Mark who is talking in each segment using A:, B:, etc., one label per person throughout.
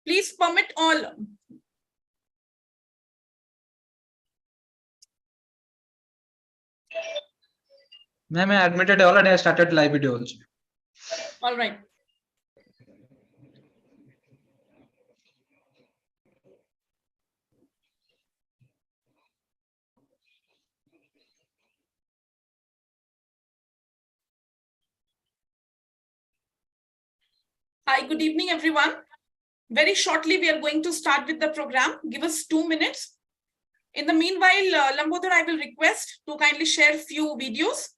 A: Please permit all.
B: Ma'am, I admitted already. I started live video also.
A: All right. Hi, good evening, everyone. Very shortly, we are going to start with the program. Give us 2 minutes. In the meanwhile, Lambodhar, I will request to kindly share few videos.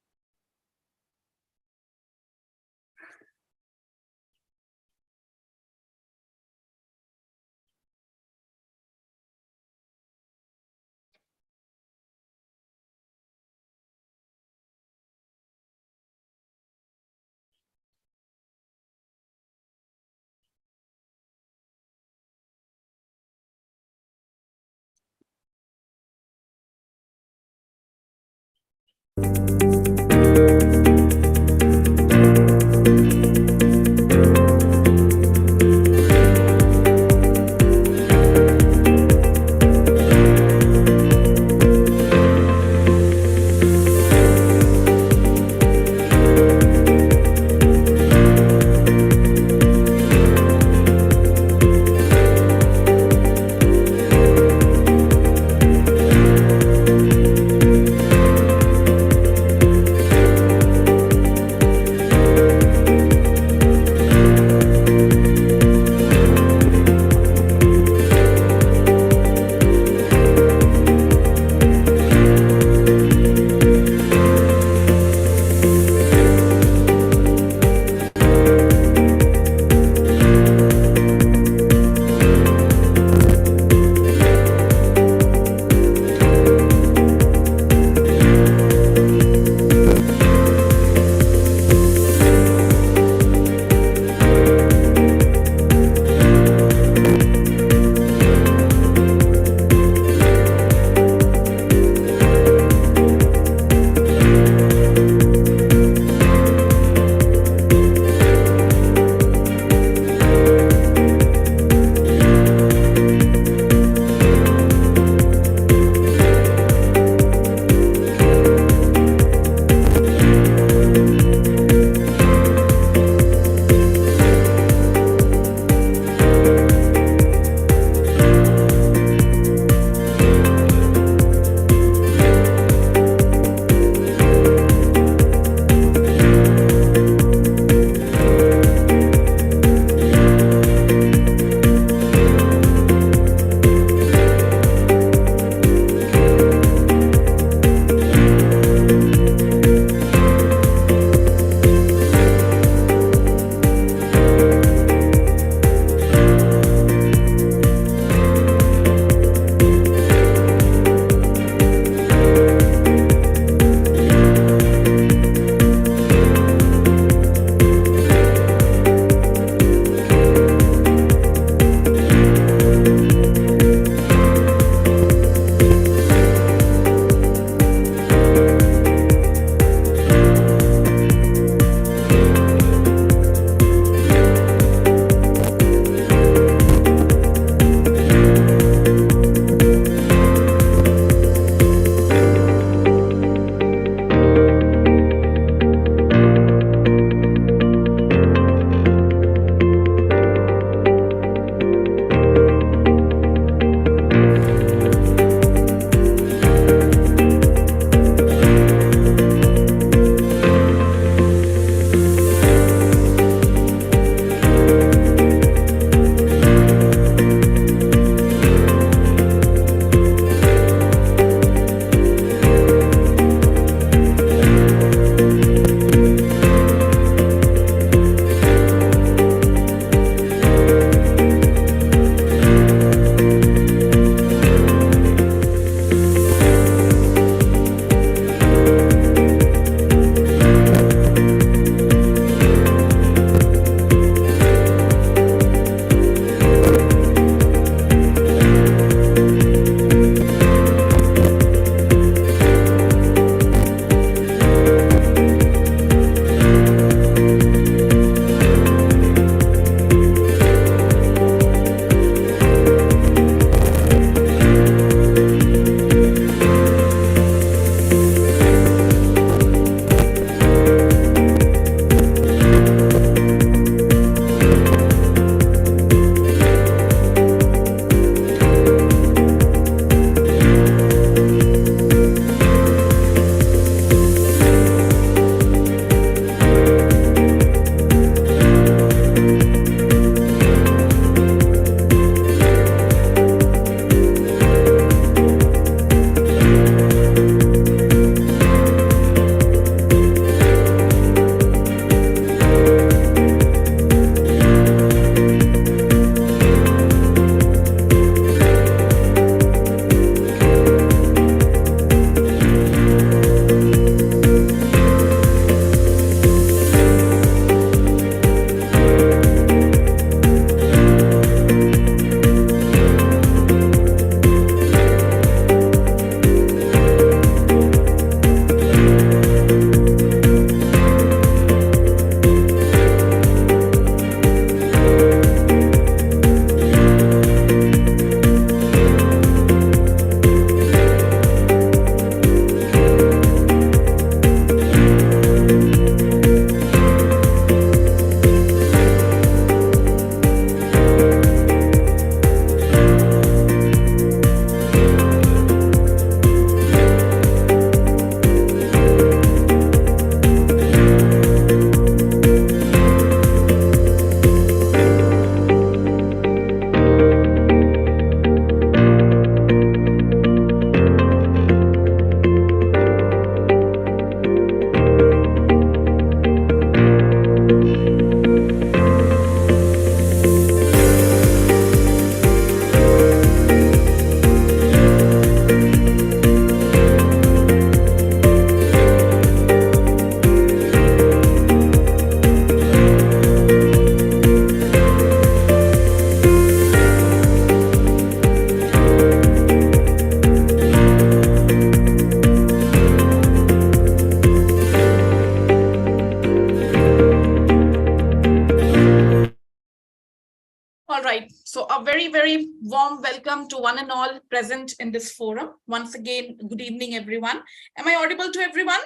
A: warm welcome to one and all present in this forum. Once again, good evening, everyone. Am I audible to everyone?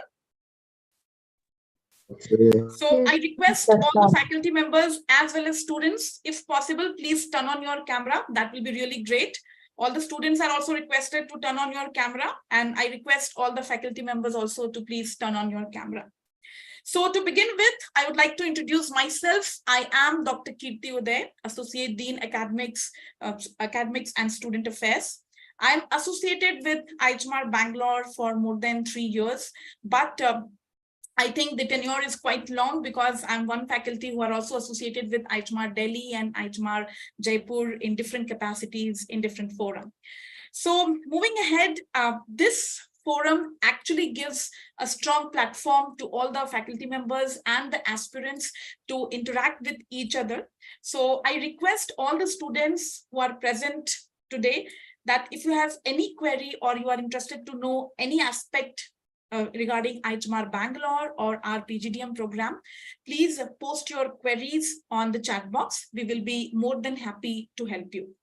A: So I request all the faculty members as well as students, if possible, please turn on your camera. That will be really great. All the students are also requested to turn on your camera, and I request all the faculty members also to please turn on your camera. So to begin with, I would like to introduce myself. I am Dr. Kirti Uday, Associate Dean Academics and Student Affairs. I'm associated with IIHMR Bangalore for more than 3 years, but I think the tenure is quite long because I'm one faculty who are also associated with IIHMR Delhi and IIHMR Jaipur in different capacities in different forums. So moving ahead, this forum actually gives a strong platform to all the faculty members and the aspirants to interact with each other. So I request all the students who are present today that if you have any query or you are interested to know any aspect regarding IIHMR Bangalore or our PGDM program, please post your queries on the chat box. We will be more than happy to help you.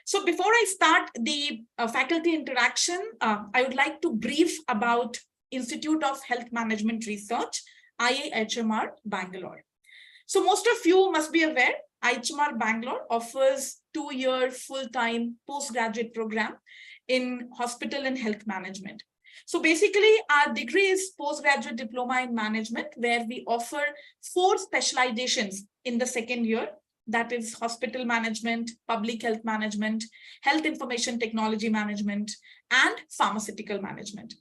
A: So before I start the faculty interaction, I would like to brief about Institute of Health Management Research, IIHMR Bangalore. So most of you must be aware, IIHMR Bangalore offers 2-year full-time postgraduate program in hospital and health management. So basically, our degree is postgraduate diploma in management, where we offer 4 specializations in the second year. That is hospital management, public health management, health information technology management, and pharmaceutical management.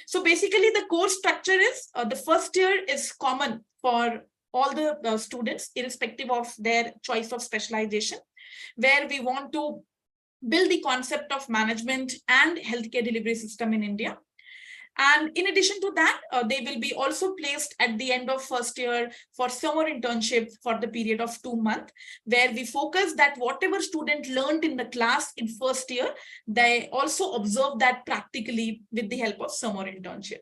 A: So basically, the course structure is the first year is common for all the students, irrespective of their choice of specialization, where we want to build the concept of management and healthcare delivery system in India. And in addition to that, they will be also placed at the end of first year for summer internship for the period of 2 months, where we focus that whatever student learned in the class in first year, they also observe that practically with the help of summer internship.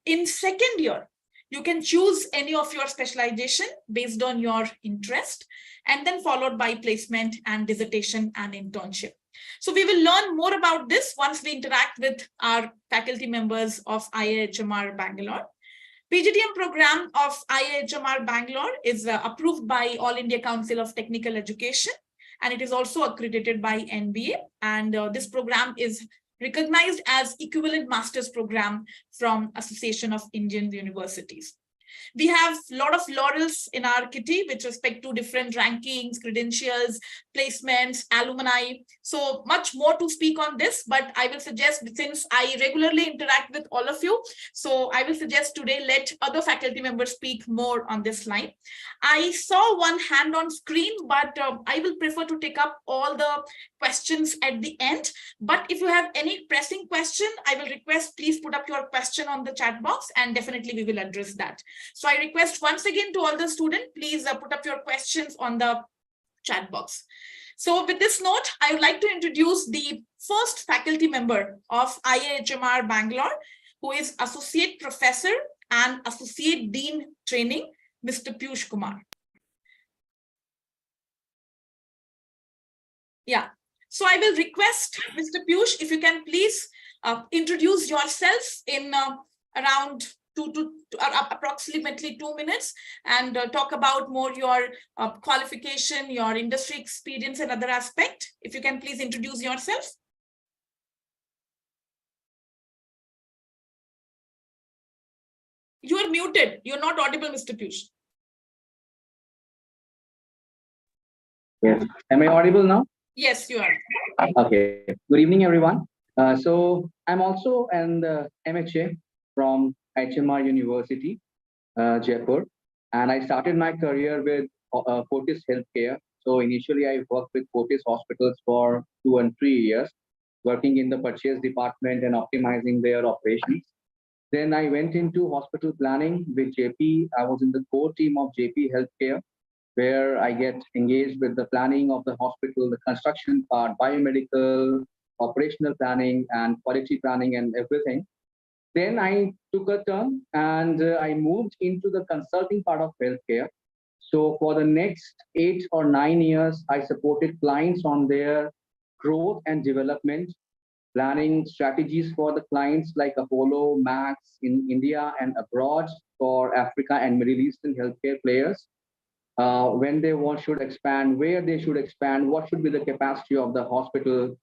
A: In second year, you can choose any of your specialization based on your interest, and then followed by placement and dissertation and internship. So we will learn more about this once we interact with our faculty members of IIHMR Bangalore. PGDM program of IIHMR Bangalore is approved by All India Council of Technical Education, and it is also accredited by NBA. And this program is recognized as equivalent master's program from Association of Indian Universities. We have a lot of laurels in our kitty with respect to different rankings, credentials, placements, alumni. So much more to speak on this, but I will suggest, since I regularly interact with all of you, so I will suggest today let other faculty members speak more on this line. I saw one hand on screen, but I will prefer to take up all the questions at the end. But if you have any pressing question, I will request please put up your question on the chat box, and definitely we will address that. So I request once again to all the students, please put up your questions on the chat box. So with this note, I would like to introduce the first faculty member of IIHMR Bangalore, who is Associate Professor and Associate Dean Training, Mr. Piyush Kumar. Yeah, so I will request Mr. Piyush, if you can please introduce yourself in around approximately 2 minutes, and talk about more your qualification, your industry experience, and other aspect. If you can please introduce yourself. You are muted. You're not audible, Mr. Piyush.
C: Yes. Am I audible now?
A: Yes, you are.
C: Okay. Good evening, everyone. So I'm also an MHA from IIHMR University, Jaipur, and I started my career with Fortis Healthcare. So initially, I worked with Fortis hospitals for 2 and 3 years, working in the purchase department and optimizing their operations. Then I went into hospital planning with JP. I was in the core team of JP Healthcare, where I get engaged with the planning of the hospital, the construction part, biomedical, operational planning, and quality planning, and everything. Then I took a turn and I moved into the consulting part of healthcare. So for the next 8 or 9 years, I supported clients on their growth and development, planning strategies for the clients like Apollo, Max in India and abroad, for Africa and Middle Eastern healthcare players. When they should expand, where they should expand, what should be the capacity of the hospital,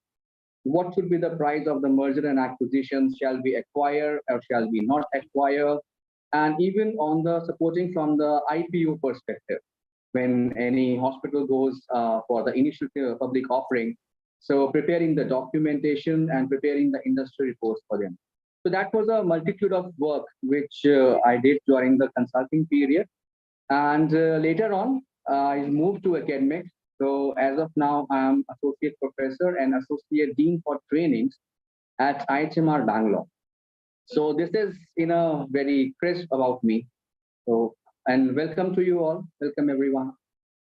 C: what should be the price of the merger and acquisitions, shall we acquire or shall we not acquire, and even on the supporting from the IPO perspective, when any hospital goes for the initial public offering. So preparing the documentation and preparing the industry reports for them. So that was a multitude of work which I did during the consulting period. And later on, I moved to academics. So as of now, I'm associate professor and associate dean for trainings at IIHMR Bangalore. So this is in a very crisp about me. So, and welcome to you all. Welcome everyone.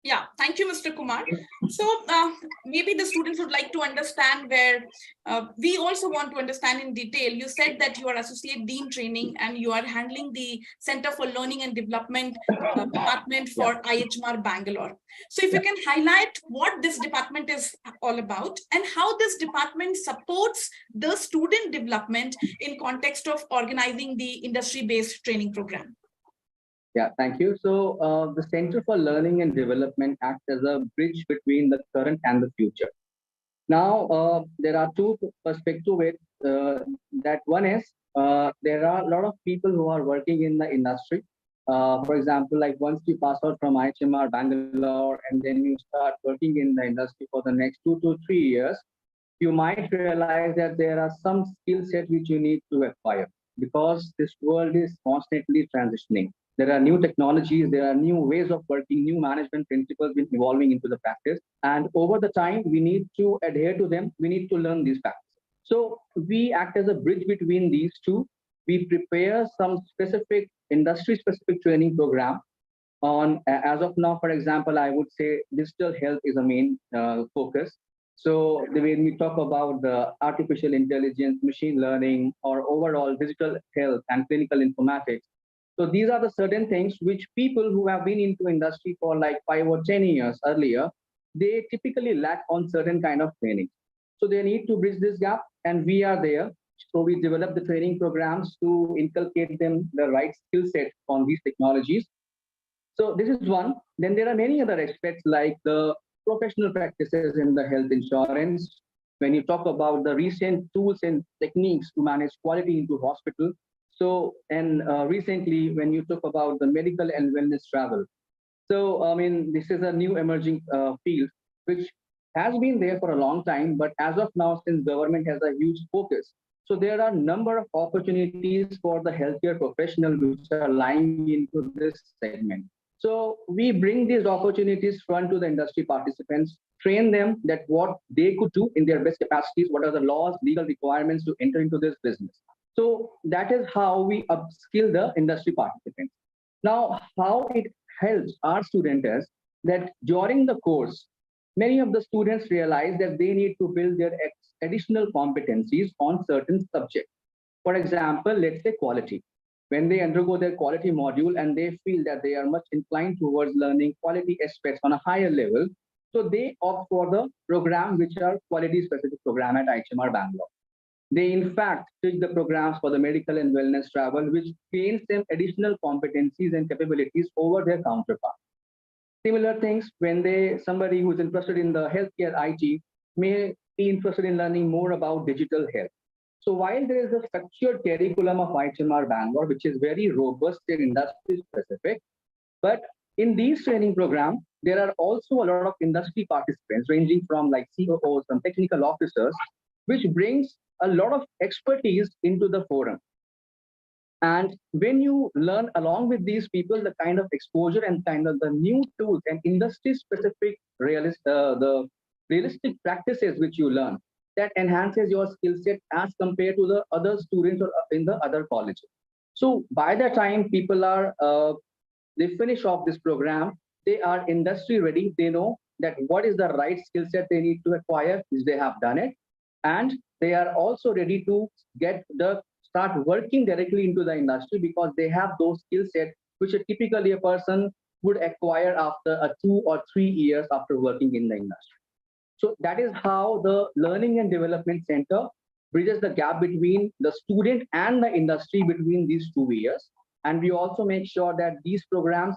A: Yeah, thank you, Mr. Kumar. So maybe the students would like to understand where we also want to understand in detail. You said that you are Associate Dean Training and you are handling the Center for Learning and Development department for IIHMR Bangalore. So if you can highlight what this department is all about and how this department supports the student development in context of organizing the industry-based training program.
C: Yeah, thank you. So the Center for Learning and Development acts as a bridge between the current and the future. Now, there are two perspectives to it. That one is there are a lot of people who are working in the industry. For example, like once you pass out from IIHMR Bangalore and then you start working in the industry for the next 2 to 3 years, you might realize that there are some skill sets which you need to acquire because this world is constantly transitioning. There are new technologies, there are new ways of working, new management principles evolving into the practice. And over the time, we need to adhere to them. We need to learn these practices. So we act as a bridge between these two. We prepare some specific industry-specific training program on, as of now, for example, I would say digital health is a main focus. So when we talk about the artificial intelligence, machine learning, or overall digital health and clinical informatics, so these are the certain things which people who have been into industry for like 5 or 10 years earlier, they typically lack on certain kind of training. So they need to bridge this gap and we are there. So we develop the training programs to inculcate them the right skill set on these technologies. So this is one. Then there are many other aspects like the professional practices in the health insurance. When you talk about the recent tools and techniques to manage quality into hospital. So, and recently, when you talk about the medical and wellness travel. So, I mean, this is a new emerging field, which has been there for a long time, but as of now, since government has a huge focus, so there are a number of opportunities for the healthcare professional which are lying into this segment. So we bring these opportunities front to the industry participants, train them that what they could do in their best capacities, what are the laws, legal requirements to enter into this business. So that is how we upskill the industry participants. Now, how it helps our students is that during the course, many of the students realize that they need to build their additional competencies on certain subjects. For example, let's say quality. When they undergo their quality module and they feel that they are much inclined towards learning quality aspects on a higher level, so they opt for the program which are quality specific program at IIHMR Bangalore. They in fact take the programs for the medical and wellness travel, which gains them additional competencies and capabilities over their counterparts. Similar things when somebody who's interested in the healthcare IT may be interested in learning more about digital health. So while there is a structured curriculum of IIHMR Bangalore, which is very robust and industry specific, but in these training programs, there are also a lot of industry participants ranging from like COOs, some technical officers, which brings a lot of expertise into the forum. And when you learn along with these people, the kind of exposure and kind of the new tools and industry-specific the realistic practices which you learn, that enhances your skill set as compared to the other students or in the other colleges. So by the time people are, they finish off this program, they are industry ready. They know that what is the right skill set they need to acquire, if they have done it. And they are also ready to start working directly into the industry because they have those skill sets which typically a person would acquire after 2 or 3 years after working in the industry. So that is how the Learning and Development Center bridges the gap between the student and the industry between these 2 years. And we also make sure that these programs,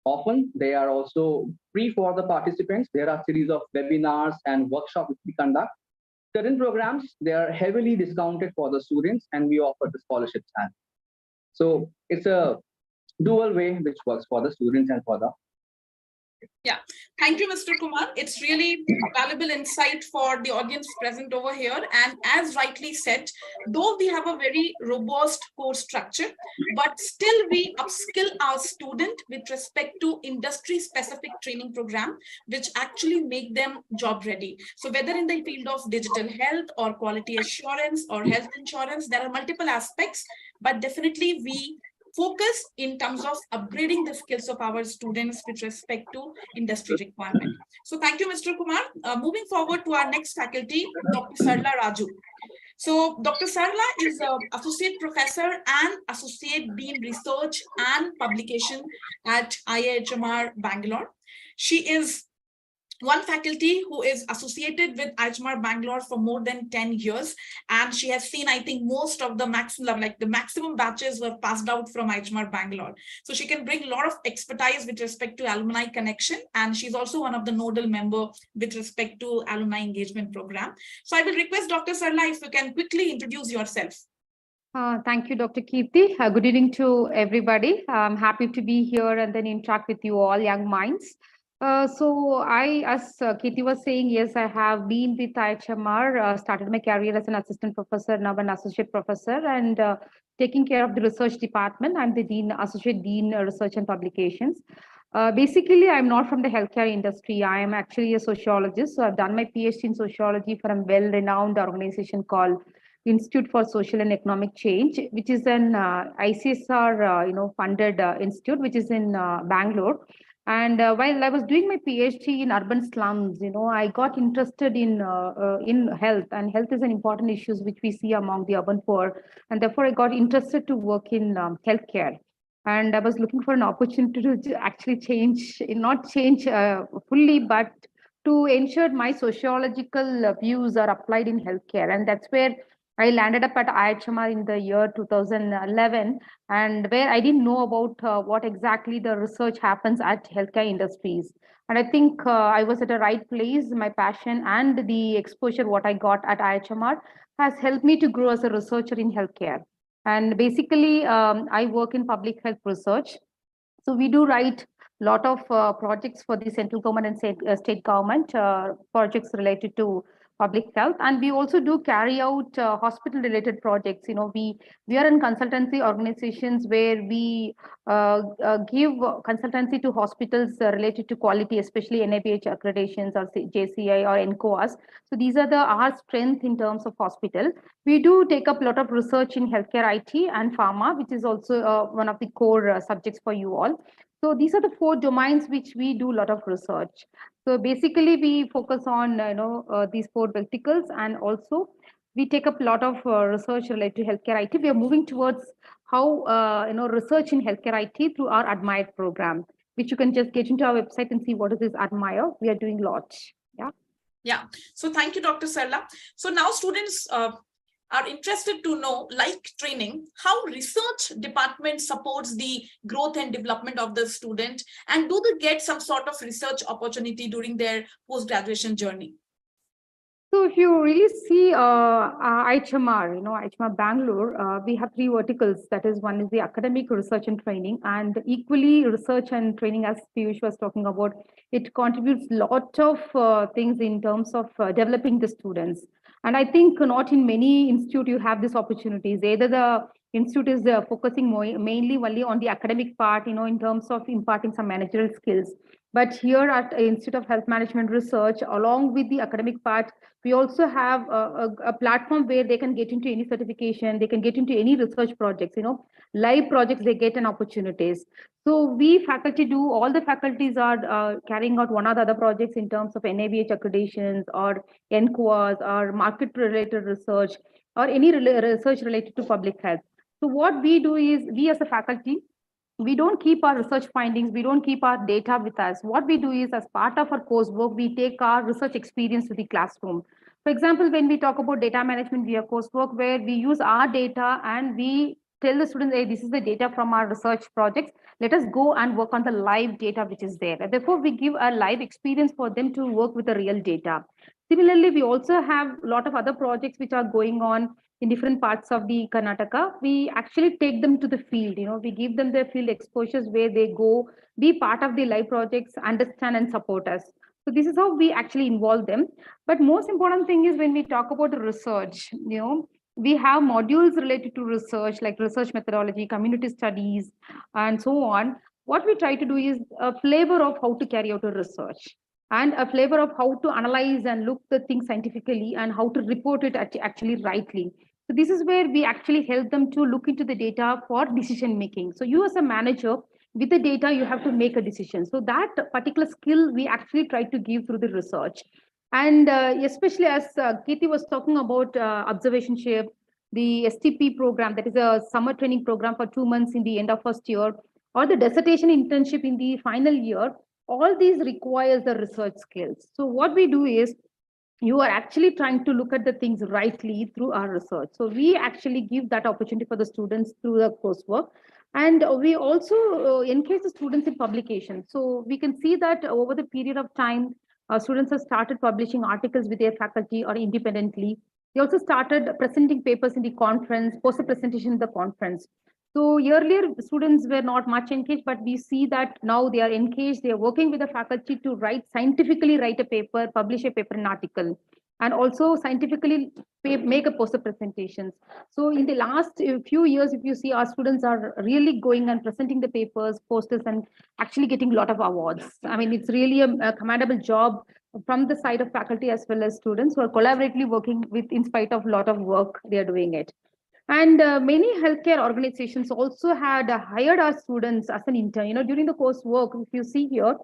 C: often they are also free for the participants. There are series of webinars and workshops which we conduct. Certain programs, they are heavily discounted for the students, and we offer the scholarships. So it's a dual way which works for the students and for the.
A: Yeah, thank you, Mr. Kumar. It's really valuable insight for the audience present over here. And as rightly said, though we have a very robust course structure, but still we upskill our student with respect to industry-specific training program, which actually make them job ready. So whether in the field of digital health or quality assurance or health insurance, there are multiple aspects, but definitely we focus in terms of upgrading the skills of our students with respect to industry requirement. So thank you, Mr. Kumar. Moving forward to our next faculty, Dr. Sarla Raju. So Dr. Sarla is an associate professor and associate dean research and publication at IIHMR Bangalore. She is one faculty who is associated with IIHMR Bangalore for more than 10 years. And she has seen, I think, most of the maximum batches were passed out from IIHMR Bangalore. So she can bring a lot of expertise with respect to alumni connection. And she's also one of the nodal member with respect to alumni engagement program. So I will request Dr. Sarla if you can quickly introduce yourself.
D: Thank you, Dr. Kirti. Good evening to everybody. I'm happy to be here and then interact with you all, young minds. So I, as Kirti was saying, yes, I have been with IIHMR, started my career as an assistant professor, now an associate professor, and taking care of the research department. I'm the dean, associate dean, research and publications. Basically, I'm not from the healthcare industry. I am actually a sociologist. So I've done my PhD in sociology from a well-renowned organization called Institute for Social and Economic Change, which is an ICSR, funded institute, which is in Bangalore. And while I was doing my PhD in urban slums, I got interested in health, and health is an important issue which we see among the urban poor, and therefore I got interested to work in healthcare. And I was looking for an opportunity to actually not change fully, but to ensure my sociological views are applied in healthcare, and that's where I landed up at IIHMR in the year 2011, and where I didn't know about what exactly the research happens at healthcare industries. And I think I was at the right place. My passion and the exposure what I got at IIHMR has helped me to grow as a researcher in healthcare. And basically, I work in public health research. So we do write a lot of projects for the central government and state government, projects related to public health, and we also do carry out hospital related projects. We are in consultancy organizations where we give consultancy to hospitals related to quality, especially NABH accreditations or JCI or NCOAS. So these are our strength in terms of hospital. We do take up a lot of research in healthcare IT and pharma, which is also one of the core subjects for you all. So these are the 4 domains which we do a lot of research. So basically, we focus on these 4 verticals, and also we take up a lot of research related to healthcare IT. We are moving towards how research in healthcare IT through our Admire program, which you can just get into our website and see what is this Admire. We are doing a lot.
A: Yeah. So thank you, Dr. Sarla. So now students are interested to know, like training, how research department supports the growth and development of the student, and do they get some sort of research opportunity during their post-graduation journey?
D: So if you really see IIHMR, IIHMR Bangalore, we have 3 verticals. That is, one is the academic, research and training, and equally research and training, as Piyush was talking about, it contributes a lot of things in terms of developing the students. And I think not in many institutes you have these opportunities. Either the institute is focusing mainly only on the academic part, in terms of imparting some managerial skills. But here at Institute of Health Management Research, along with the academic part, we also have a platform where they can get into any certification, they can get into any research projects, live projects, they get an opportunities. So we faculty all the faculties are carrying out one or the other projects in terms of NABH accreditations or NCOAS or market related research or any research related to public health. So what we do is, we as a faculty, we don't keep our research findings, we don't keep our data with us. What we do is, as part of our coursework, we take our research experience to the classroom. For example, when we talk about data management via coursework, where we use our data and we tell the students, hey, this is the data from our research projects, let us go and work on the live data which is there. And therefore, we give a live experience for them to work with the real data. Similarly, we also have a lot of other projects which are going on in different parts of the Karnataka. We actually take them to the field, we give them their field exposures where they go, be part of the live projects, understand and support us. So this is how we actually involve them. But most important thing is when we talk about the research, we have modules related to research, like research methodology, community studies, and so on. What we try to do is a flavor of how to carry out a research and a flavor of how to analyze and look the things scientifically and how to report it actually rightly. So this is where we actually help them to look into the data for decision making. So you as a manager, with the data, you have to make a decision. So that particular skill we actually try to give through the research. And especially as Kirti was talking about observationship, the STP program, that is a summer training program for 2 months in the end of first year, or the dissertation internship in the final year, all these requires the research skills. So what we do is, you are actually trying to look at the things rightly through our research. So we actually give that opportunity for the students through the coursework. And we also encourage the students in publication. So we can see that over the period of time, students have started publishing articles with their faculty or independently. They also started presenting papers in the conference, poster presentation in the conference. So earlier, students were not much engaged, but we see that now they are engaged. They are working with the faculty to scientifically write a paper, publish a paper, an article, and also scientifically make a poster presentations. So in the last few years, if you see, our students are really going and presenting the papers, posters, and actually getting a lot of awards. I mean, it's really a commendable job from the side of faculty as well as students who are collaboratively working with, in spite of a lot of work, they are doing it. And many healthcare organizations also had hired our students as an intern. During the coursework, if you see here,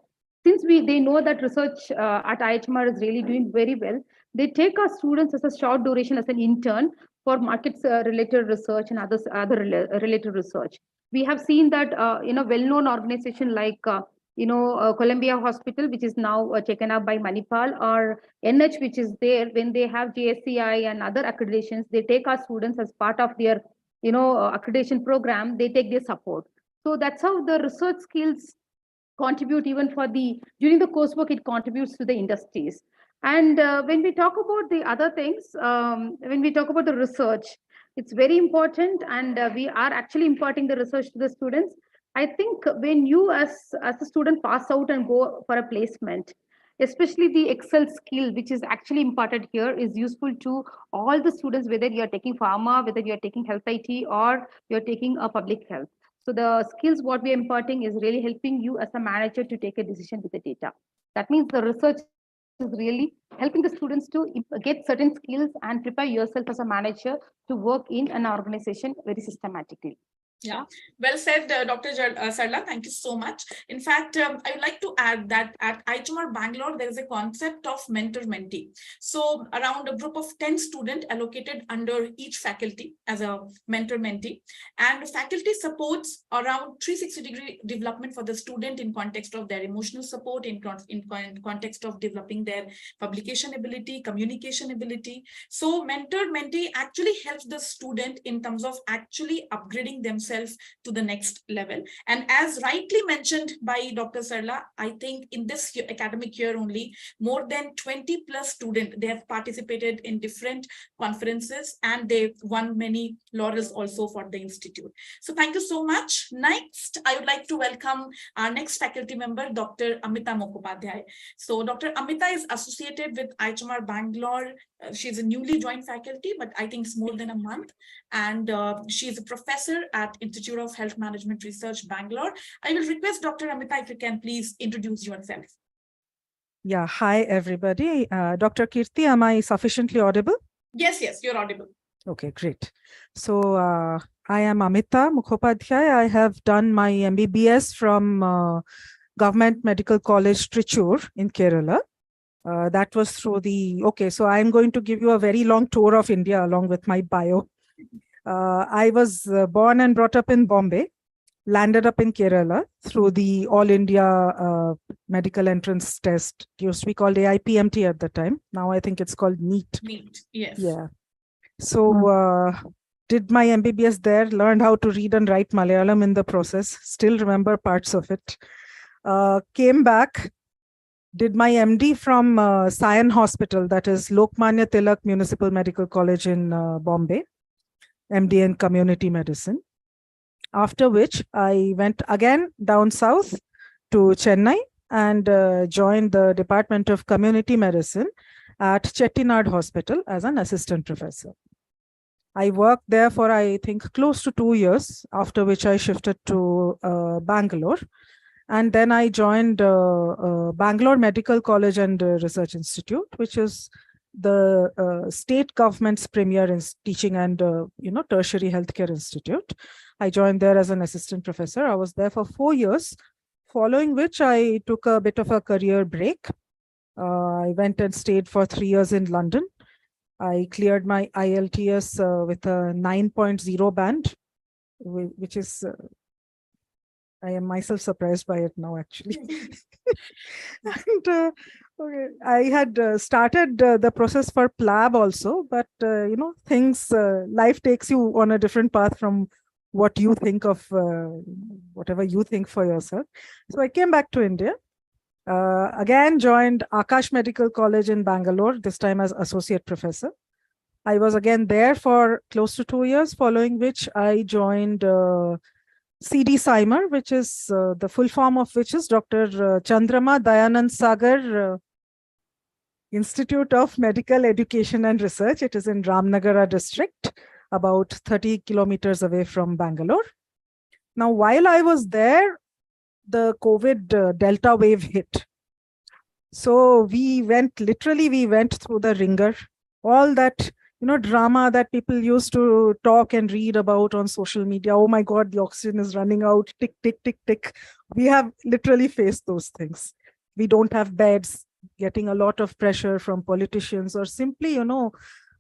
D: since they know that research at IIHMR is really doing very well, they take our students as a short duration as an intern for markets related research and other related research. We have seen that in a well-known organization like Columbia Hospital, which is now taken up by Manipal, or NH, which is there, when they have GSCI and other accreditations, they take our students as part of their, accreditation program, they take their support. So that's how the research skills contribute even during the coursework, it contributes to the industries. And when we talk about the other things, when we talk about the research, it's very important, and we are actually imparting the research to the students. I think when you as a student pass out and go for a placement, especially the Excel skill, which is actually imparted here, is useful to all the students, whether you're taking pharma, whether you're taking health IT, or you're taking a public health. So the skills what we're imparting is really helping you as a manager to take a decision with the data. That means the research is really helping the students to get certain skills and prepare yourself as a manager to work in an organization very systematically.
A: Yeah, well said, Dr. Sarla. Thank you so much. In fact, I would like to add that at IIHMR Bangalore, there is a concept of mentor-mentee. So around a group of 10 students allocated under each faculty as a mentor-mentee, and faculty supports around 360-degree development for the student in context of their emotional support, in context of developing their publication ability, communication ability. So mentor-mentee actually helps the student in terms of actually upgrading themselves to the next level. And as rightly mentioned by Dr. Sarla, I think in this academic year only, more than 20 plus students, they have participated in different conferences and they've won many laurels also for the institute. So thank you so much. Next, I would like to welcome our next faculty member, Dr. Amita Mukhopadhyay. So Dr. Amita is associated with IIHMR Bangalore. She's a newly joined faculty, but I think it's more than a month. And she is a professor at Institute of Health Management Research, Bangalore. I will request Dr. Amita if you can please introduce yourself.
E: Yeah, hi everybody. Dr. Kirti, am I sufficiently audible?
A: Yes, you're audible.
E: Okay, great. So I am Amita Mukhopadhyay. I have done my MBBS from Government Medical College, Trichur in Kerala. That was through so I'm going to give you a very long tour of India along with my bio. I was born and brought up in Bombay. landed up in Kerala through the All India Medical Entrance Test. It used to be called AIPMT at the time. Now I think it's called NEET.
A: NEET, yes.
E: Yeah. So did my MBBS there, learned how to read and write Malayalam in the process, still remember parts of it. Came back, did my MD from Sion Hospital, that is Lokmanya Tilak Municipal Medical College in Bombay, MD in Community Medicine. After which I went again down south to Chennai and joined the Department of Community Medicine at Chettinad Hospital as an assistant professor. I worked there for, I think, close to 2 years, after which I shifted to Bangalore. And then I joined Bangalore Medical College and Research Institute, which is the state government's premier teaching and tertiary healthcare institute. I joined there as an assistant professor. I was there for 4 years, following which I took a bit of a career break. I went and stayed for 3 years in London. I cleared my IELTS with a 9.0 band, which is, I am myself surprised by it now, actually. And okay, I had started the process for PLAB also, but things, life takes you on a different path from what you think of, whatever you think for yourself. So I came back to India, again joined Akash Medical College in Bangalore, this time as associate professor. I was again there for close to 2 years, following which I joined CD CIMER, which is the full form of which is Dr. Chandrama Dayanand Sagar Institute of Medical Education and Research. It is in Ramnagara district, about 30 kilometers away from Bangalore. Now, while I was there, the COVID Delta wave hit. So we went through the ringer, all that drama that people used to talk and read about on social media. Oh my God, the oxygen is running out, tick, tick, tick, tick. We have literally faced those things. We don't have beds, getting a lot of pressure from politicians, or simply,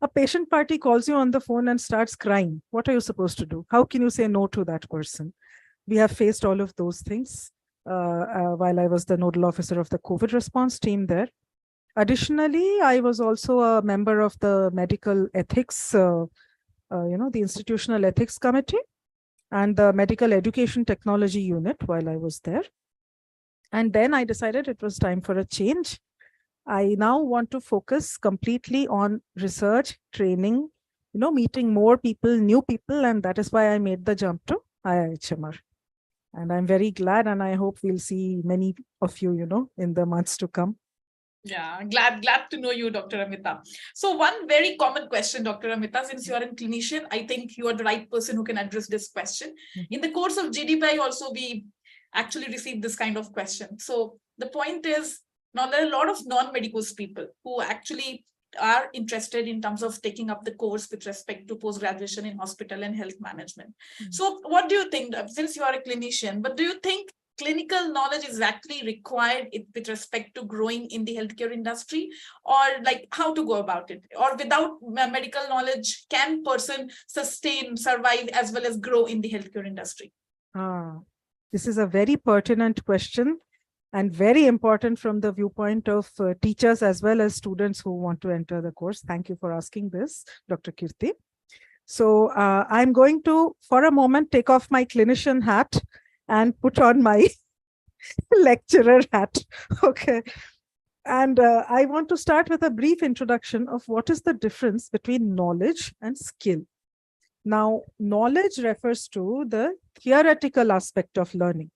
E: a patient party calls you on the phone and starts crying. What are you supposed to do? How can you say no to that person? We have faced all of those things while I was the nodal officer of the COVID response team there. Additionally, I was also a member of the medical ethics, the institutional ethics committee and the medical education technology unit while I was there. And then I decided it was time for a change. I now want to focus completely on research, training, meeting more people, new people, and that is why I made the jump to IIHMR. And I'm very glad, and I hope we'll see many of you, in the months to come.
A: Yeah, glad to know you, Dr. Amita. So one very common question, Dr. Amita, since you are a clinician, I think you are the right person who can address this question. In the course of GDPI also, we actually received this kind of question. So the point is, now there are a lot of non-medicals people who actually are interested in terms of taking up the course with respect to post-graduation in hospital and health management. So what do you think, since you are a clinician, but do you think clinical knowledge is actually required with respect to growing in the healthcare industry, or like how to go about it? Or without medical knowledge, can person survive as well as grow in the healthcare industry?
E: This is a very pertinent question and very important from the viewpoint of teachers as well as students who want to enter the course. Thank you for asking this, Dr. Kirti. So I'm going to, for a moment, take off my clinician hat and put on my lecturer hat. Okay. And I want to start with a brief introduction of what is the difference between knowledge and skill. Now, knowledge refers to the theoretical aspect of learning.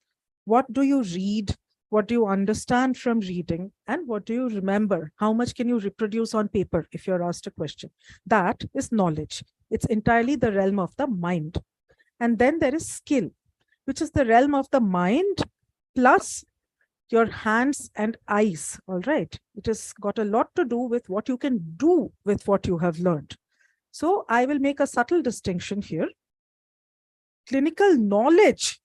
E: What do you read? What do you understand from reading? And what do you remember? How much can you reproduce on paper if you're asked a question? That is knowledge. It's entirely the realm of the mind. And then there is skill, which is the realm of the mind plus your hands and eyes. All right. It has got a lot to do with what you can do with what you have learned. So I will make a subtle distinction here. Clinical knowledge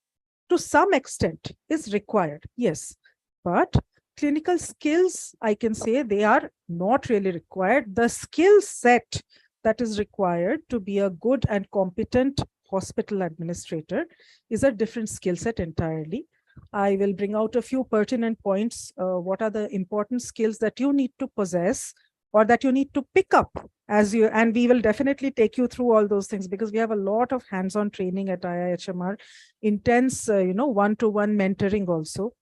E: to some extent is required, yes, but clinical skills, I can say they are not really required. The skill set that is required to be a good and competent hospital administrator is a different skill set entirely. I will bring out a few pertinent points. What are the important skills that you need to possess or that you need to pick up and we will definitely take you through all those things because we have a lot of hands-on training at IIHMR, intense, one-to-one mentoring also.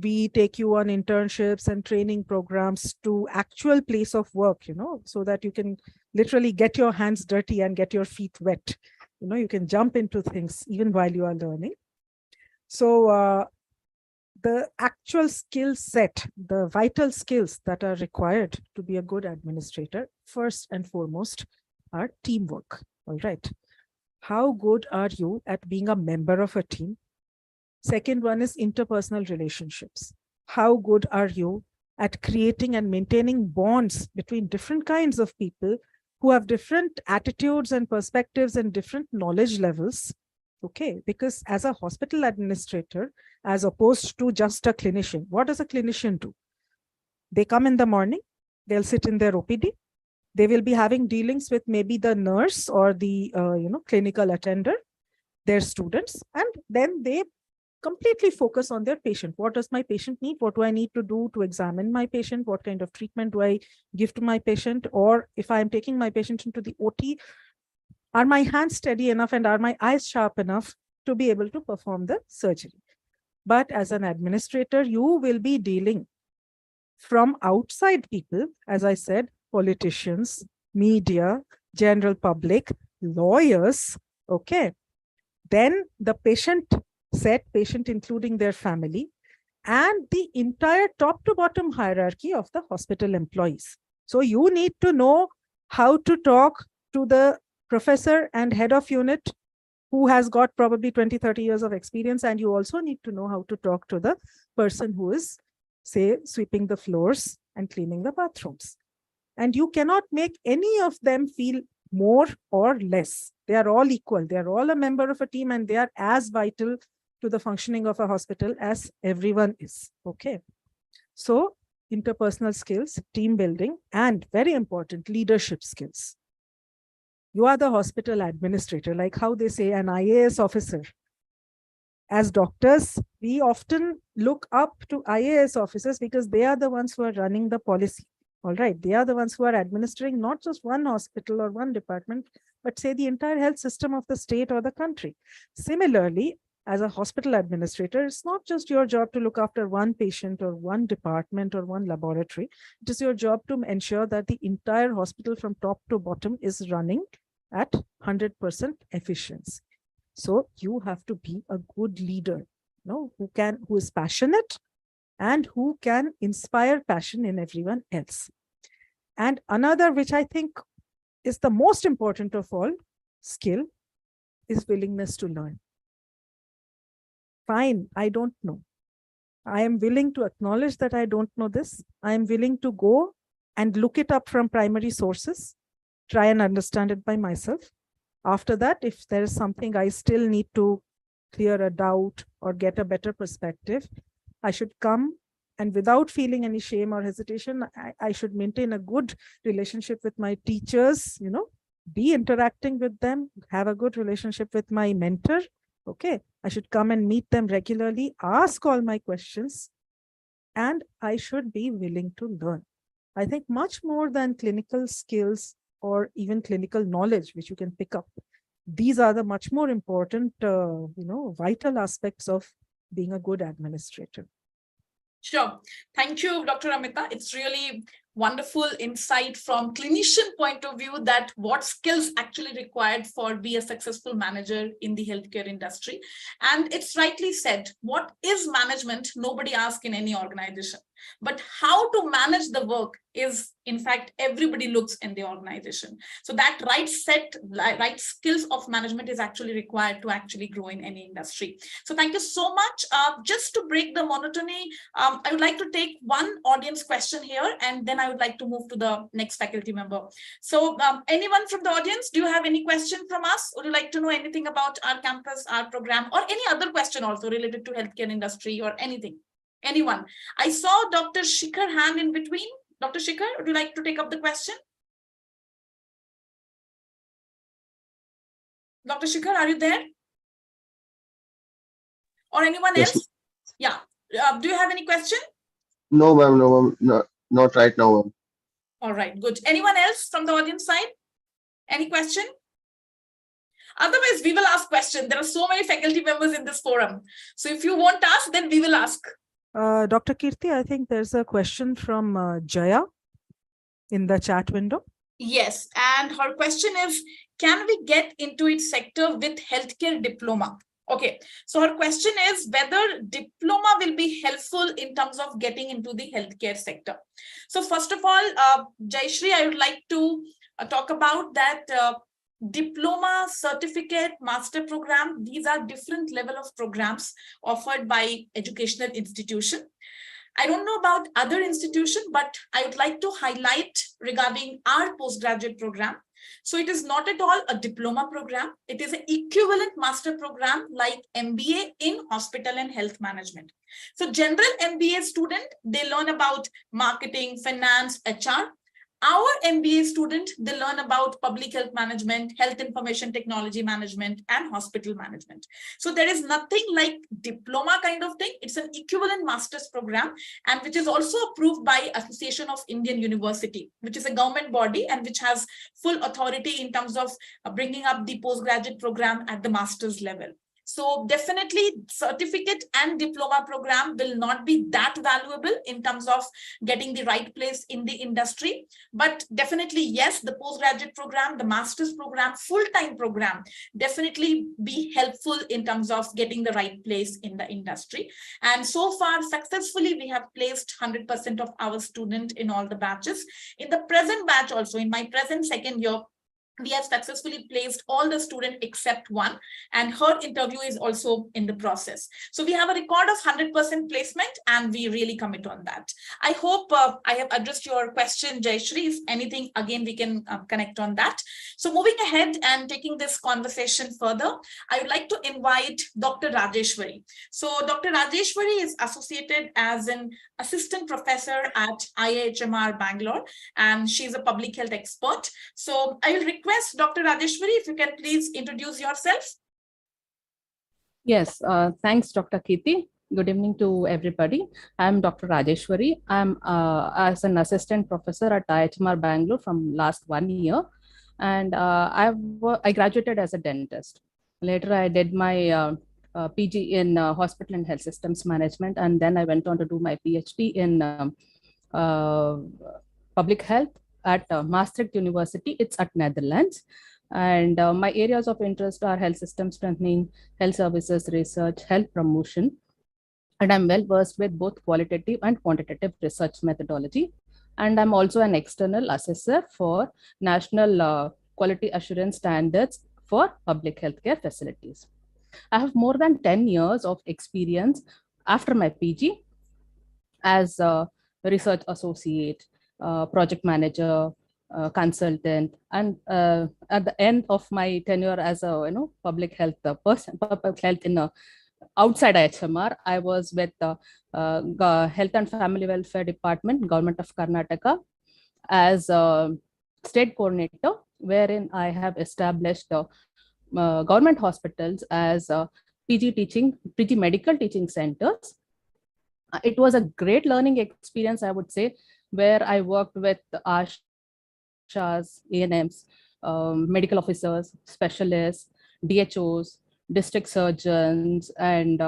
E: We take you on internships and training programs to actual place of work, so that you can literally get your hands dirty and get your feet wet. You can jump into things even while you are learning. So the actual skill set, the vital skills that are required to be a good administrator, first and foremost, are teamwork. All right. How good are you at being a member of a team? Second one is interpersonal relationships. How good are you at creating and maintaining bonds between different kinds of people who have different attitudes and perspectives and different knowledge levels? Okay, because as a hospital administrator, as opposed to just a clinician, what does a clinician do? They come in the morning, they'll sit in their OPD, they will be having dealings with maybe the nurse or the clinical attender, their students, and then they completely focus on their patient. What does my patient need? What do I need to do to examine my patient? What kind of treatment do I give to my patient? Or if I'm taking my patient into the OT, are my hands steady enough and are my eyes sharp enough to be able to perform the surgery? But as an administrator, you will be dealing from outside people, as I said, politicians, media, general public, lawyers, okay? Then the patient including their family, and the entire top to bottom hierarchy of the hospital employees. So you need to know how to talk to the professor and head of unit who has got probably 20, 30 years of experience. And you also need to know how to talk to the person who is, say, sweeping the floors and cleaning the bathrooms. And you cannot make any of them feel more or less. They are all equal. They are all a member of a team and they are as vital to the functioning of a hospital as everyone is. Okay. So interpersonal skills, team building, and very important, leadership skills. You are the hospital administrator, like how they say an IAS officer. As doctors, we often look up to IAS officers because they are the ones who are running the policy. All right. They are the ones who are administering not just one hospital or one department, but say the entire health system of the state or the country. Similarly, as a hospital administrator, it's not just your job to look after one patient or one department or one laboratory. It is your job to ensure that the entire hospital from top to bottom is running at 100% efficiency. So you have to be a good leader, who is passionate and who can inspire passion in everyone else. And another, which I think is the most important of all skill, is willingness to learn. Fine, I don't know. I am willing to acknowledge that I don't know this. I am willing to go and look it up from primary sources, try and understand it by myself. After that, if there is something I still need to clear a doubt or get a better perspective, I should come and without feeling any shame or hesitation, I should maintain a good relationship with my teachers, be interacting with them, have a good relationship with my mentor. Okay, I should come and meet them regularly, ask all my questions, and I should be willing to learn. I think much more than clinical skills or even clinical knowledge, which you can pick up. These are the much more important, vital aspects of being a good administrator.
A: Sure. Thank you, Dr. Amita. It's really wonderful insight from clinician point of view that what skills actually required for be a successful manager in the healthcare industry. And it's rightly said, what is management? Nobody asks in any organization. But how to manage the work is, in fact, everybody looks in the organization. So that right skills of management is actually required to actually grow in any industry. So thank you so much. Just to break the monotony, I would like to take one audience question here, and then I would like to move to the next faculty member. So anyone from the audience, do you have any question from us? Would you like to know anything about our campus, our program, or any other question also related to healthcare industry or anything? Anyone? I saw Dr. Shikhar hand in between. Dr. Shikhar, would you like to take up the question? Dr. Shikhar, are you there? Or anyone
F: Yes.
A: else? Yeah. Do you have any question?
F: No, ma'am. No, ma'am. Not right now, ma'am.
A: All right, good. Anyone else from the audience side? Any question? Otherwise, we will ask questions. There are so many faculty members in this forum. So if you won't ask, then we will ask.
E: Dr. Kirti, I think there's a question from Jaya in the chat window.
A: Yes, and her question is, can we get into its sector with healthcare diploma? Okay, so her question is whether diploma will be helpful in terms of getting into the healthcare sector. So first of all, Jayashree, I would like to talk about that diploma, certificate, master program. These are different level of programs offered by educational institution. I don't know about other institutions, but I would like to highlight regarding our postgraduate program. So it is not at all a diploma program. It is an equivalent master program like MBA in hospital and health management. So general MBA student, they learn about marketing, finance, HR. Our MBA student, they learn about public health management, health information technology management, and hospital management. So there is nothing like diploma kind of thing. It's an equivalent master's program, and which is also approved by Association of Indian University, which is a government body and which has full authority in terms of bringing up the postgraduate program at the master's level. So definitely certificate and diploma program will not be that valuable in terms of getting the right place in the industry. But definitely, yes, the postgraduate program, the master's program, full-time program, definitely be helpful in terms of getting the right place in the industry. And so far, successfully, we have placed 100% of our students in all the batches. In the present batch also, in my present second year, we have successfully placed all the students except one, and her interview is also in the process. So we have a record of 100% placement, and we really commit on that. I hope I have addressed your question, Jayashree. If anything, again, we can connect on that. So moving ahead and taking this conversation further, I would like to invite Dr. Rajeshwari. So Dr. Rajeshwari is associated as an assistant professor at IIHMR Bangalore, and she's a public health expert. So I will request Dr. Rajeshwari, if you can please introduce yourself.
G: Yes, thanks, Dr. Kirti. Good evening to everybody. I'm Dr. Rajeshwari. I'm as an assistant professor at IIHMR Bangalore from last 1 year. And I graduated as a dentist. Later, I did my PG in hospital and health systems management. And then I went on to do my PhD in public health at Maastricht University. It's at Netherlands. And my areas of interest are health system strengthening, health services research, health promotion. And I'm well versed with both qualitative and quantitative research methodology. And I'm also an external assessor for national quality assurance standards for public healthcare facilities. I have more than 10 years of experience after my PG as a research associate, project manager, consultant, and at the end of my tenure as a public health person, public health in outside IHMR, I was with the Health and Family Welfare Department, Government of Karnataka, as a state coordinator, wherein I have established government hospitals as PG medical teaching centers. It was a great learning experience, I would say, where I worked with ASHAs, ANMs, medical officers, specialists, DHOs, district surgeons, and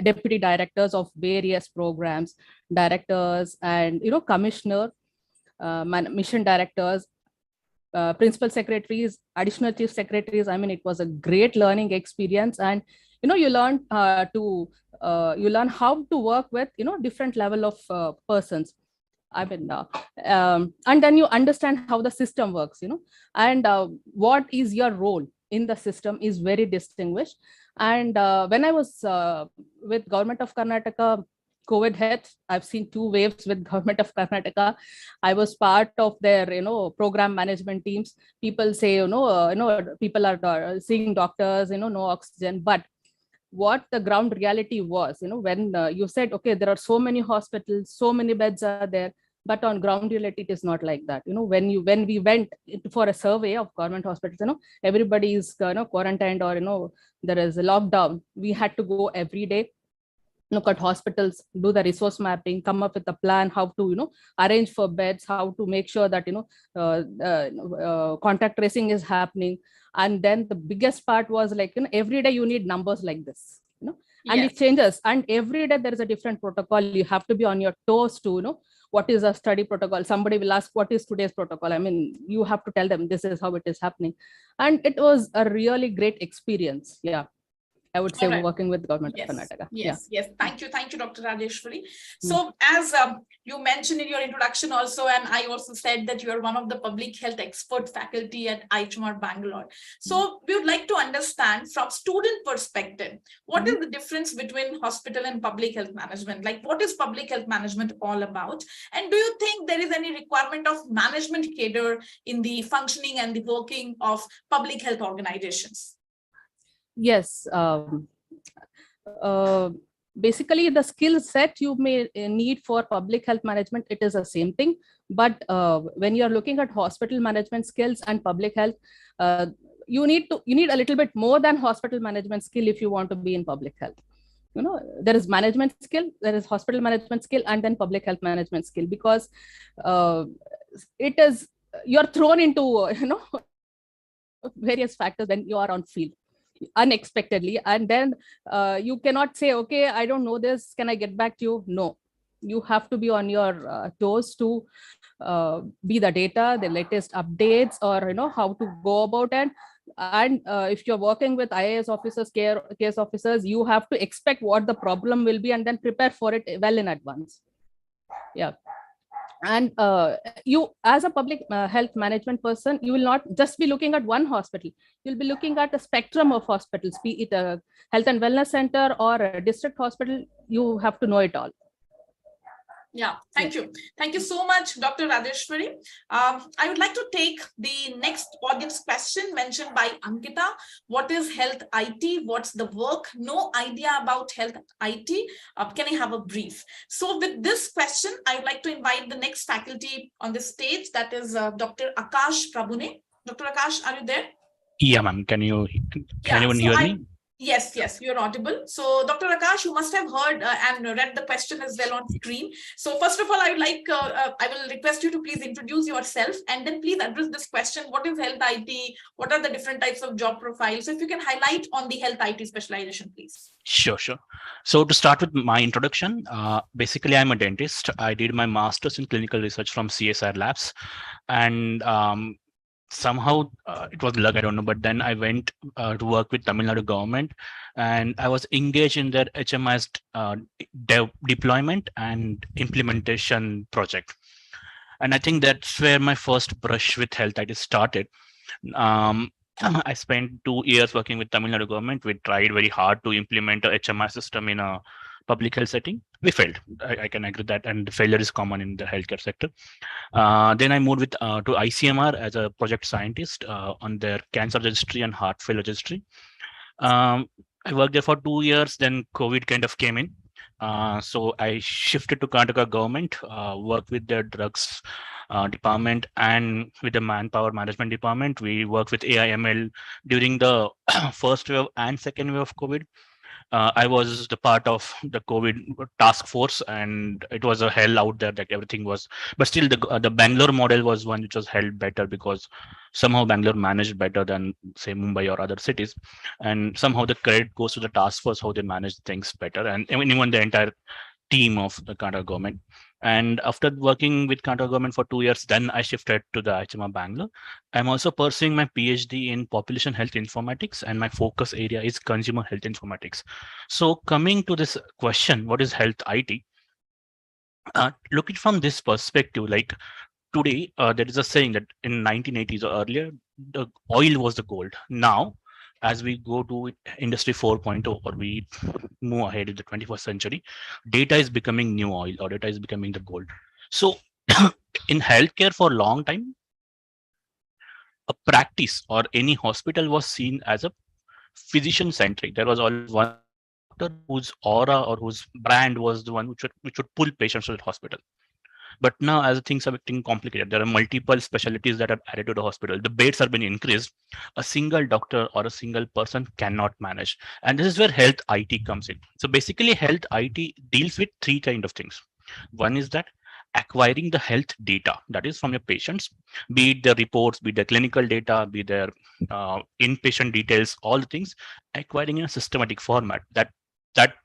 G: deputy directors of various programs, directors, and commissioner, mission directors, principal secretaries, additional chief secretaries. I mean, it was a great learning experience, and you learn you learn how to work with different level of persons. I mean, and then you understand how the system works, and what is your role in the system is very distinguished. And when I was with Government of Karnataka, COVID hit. I've seen 2 waves with Government of Karnataka. I was part of their, program management teams. People say, people are seeing doctors, no oxygen. But what the ground reality was, when you said, okay, there are so many hospitals, so many beds are there, But on ground reality, it is not like that. When we went for a survey of government hospitals, everybody is quarantined, or there is a lockdown. We had to go every day, look at hospitals, do the resource mapping, come up with a plan how to arrange for beds, how to make sure that contact tracing is happening. And then the biggest part was like every day you need numbers like this, and
A: Yes.
G: it changes, and every day there is a different protocol. You have to be on your toes to what is a study protocol. Somebody will ask, what is today's protocol? I mean, you have to tell them this is how it is happening. And it was a really great experience. Yeah, I would say, working with government of Karnataka.
A: Yes. Thank you, Dr. Rajeshwari. So as you mentioned in your introduction also, and I also said that you are one of the public health expert faculty at IIHMR Bangalore. So we would like to understand from student perspective, what is the difference between hospital and public health management? Like, what is public health management all about? And do you think there is any requirement of management cadre in the functioning and the working of public health organizations?
G: Yes. Basically, the skill set you may need for public health management, it is the same thing. But when you're looking at hospital management skills and public health, you need a little bit more than hospital management skill if you want to be in public health. There is management skill, there is hospital management skill, and then public health management skill, because you're thrown into various factors when you are on field unexpectedly, and then you cannot say, okay, I don't know this, can I get back to you? No, you have to be on your toes to be the data, the latest updates, or how to go about it. And if you're working with IAS officers, case officers, you have to expect what the problem will be and then prepare for it well in advance. Yeah. And you, as a public health management person, you will not just be looking at one hospital. You'll be looking at a spectrum of hospitals, be it a health and wellness center or a district hospital. You have to know it all.
A: Yeah, thank you. Thank you so much, Dr. Rajeshwari. I would like to take the next audience question mentioned by Ankita. What is health IT? What's the work? No idea about health IT. Can I have a brief? So with this question, I would like to invite the next faculty on the stage. That is Dr. Akash Prabhune. Dr. Akash, are you there?
H: Yeah, ma'am. Can anyone hear me?
A: Yes, you're audible. So, Dr. Akash, you must have heard and read the question as well on screen. So, first of all, I will request you to please introduce yourself and then please address this question. What is health IT? What are the different types of job profiles? So, if you can highlight on the health IT specialization, please.
H: Sure. So, to start with my introduction, basically, I'm a dentist. I did my master's in clinical research from CSR Labs, and somehow it was luck, I don't know, but then I went to work with Tamil Nadu government, and I was engaged in their HMI's deployment and implementation project. And I think that's where my first brush with health IT started. I spent 2 years working with Tamil Nadu government. We tried very hard to implement a HMI system in a public health setting. We failed. I can agree that, and failure is common in the healthcare sector. Then I moved to ICMR as a project scientist on their cancer registry and heart failure registry. I worked there for 2 years. Then COVID kind of came in. So I shifted to Karnataka government, worked with their drugs department and with the manpower management department. We worked with AI/ML during the first wave and second wave of COVID. I was the part of the COVID task force, and it was a hell out there that everything was, but still the Bangalore model was one which was held better, because somehow Bangalore managed better than say Mumbai or other cities, and somehow the credit goes to the task force, how they manage things better, and even the entire team of the Karnataka government. And after working with Karnataka government for 2 years, then I shifted to the IIHMR Bangalore. I'm also pursuing my PhD in population health informatics, and my focus area is consumer health informatics. So coming to this question, what is health IT? Looking from this perspective, like today, there is a saying that in 1980s or earlier, the oil was the gold. Now, as we go to industry 4.0, or we move ahead in the 21st century, data is becoming new oil, or data is becoming the gold. So in healthcare for a long time, a practice or any hospital was seen as a physician centric. There was always one doctor whose aura or whose brand was the one which would pull patients to the hospital. But now, as things are getting complicated, there are multiple specialties that are added to the hospital. The beds are being increased. A single doctor or a single person cannot manage. And this is where health IT comes in. So basically, health IT deals with three kind of things. One is that acquiring the health data, that is from your patients, be it their reports, be it their clinical data, be their inpatient details, all the things, acquiring in a systematic format. That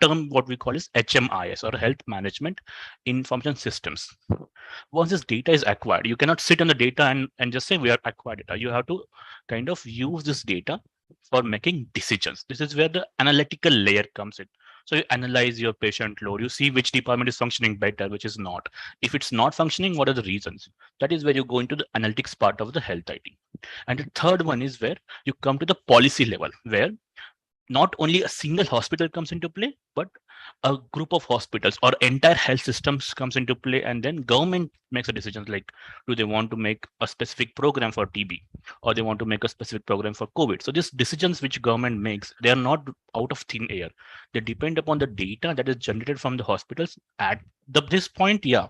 H: term, what we call is HMIS, or Health Management Information Systems. Once this data is acquired, you cannot sit on the data and just say we are acquired data. You have to kind of use this data for making decisions. This is where the analytical layer comes in. So you analyze your patient load, you see which department is functioning better, which is not. If it's not functioning, what are the reasons? That is where you go into the analytics part of the health IT. And the third one is where you come to the policy level, where not only a single hospital comes into play, but a group of hospitals or entire health systems comes into play, and then government makes a decision like, do they want to make a specific program for TB, or they want to make a specific program for COVID? So these decisions which government makes, they are not out of thin air. They depend upon the data that is generated from the hospitals. At this point, yeah,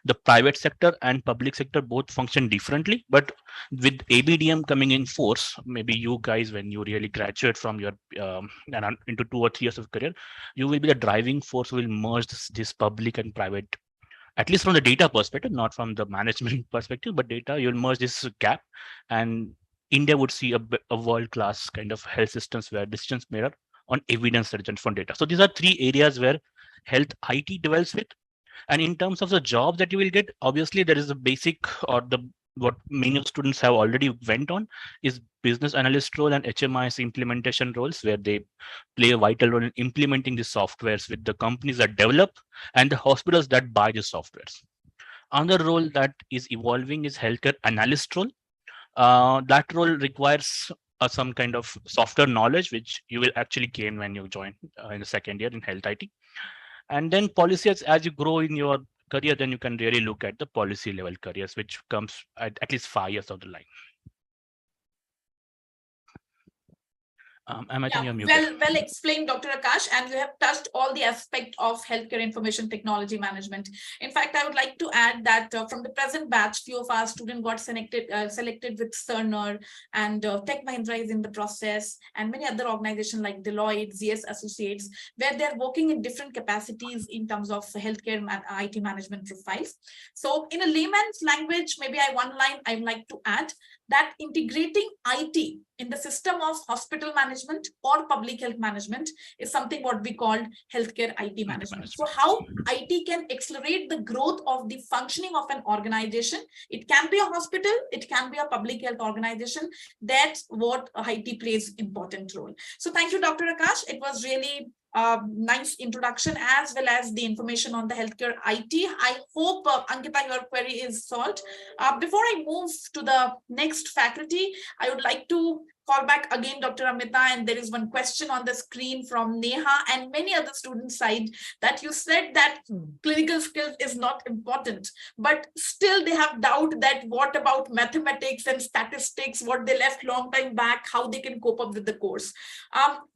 H: the private sector and public sector both function differently, but with ABDM coming in force, maybe you guys, when you really graduate from your into 2 or 3 years of career, you will be the driving force who will merge this public and private, at least from the data perspective, not from the management perspective, but data, you'll merge this gap, and India would see a world-class kind of health systems where decisions made are on evidence from data. So these are 3 areas where health IT develops with. And in terms of the job that you will get, obviously there is a basic, or what many of students have already went on, is business analyst role and HMIS implementation roles, where they play a vital role in implementing the softwares with the companies that develop and the hospitals that buy the softwares. Another role that is evolving is healthcare analyst role. That role requires some kind of software knowledge, which you will actually gain when you join in the second year in health IT. And then policy, as you grow in your career, then you can really look at the policy level careers, which comes at least 5 years down the line. I think you're muted.
A: Well explained, Dr. Akash, and you have touched all the aspect of healthcare information technology management. In fact, I would like to add that from the present batch, few of our students got selected with Cerner, and Tech Mahindra is in the process, and many other organizations like Deloitte, ZS Associates, where they're working in different capacities in terms of healthcare IT management profiles. So in a layman's language, maybe one line I'd like to add that integrating IT in the system of hospital management or public health management is something what we call healthcare IT management. So how IT can accelerate the growth of the functioning of an organization. It can be a hospital, it can be a public health organization. That's what IT plays important role. So thank you, Dr. Akash. It was really nice introduction as well as the information on the healthcare IT. I hope, Ankita, your query is solved. Before I move to the next faculty, I would like to call back again Dr. Amita, and there is one question on the screen from Neha and many other students' side that you said that clinical skills is not important, but still they have doubt that what about mathematics and statistics, what they left long time back, how they can cope up with the course.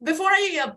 A: Before I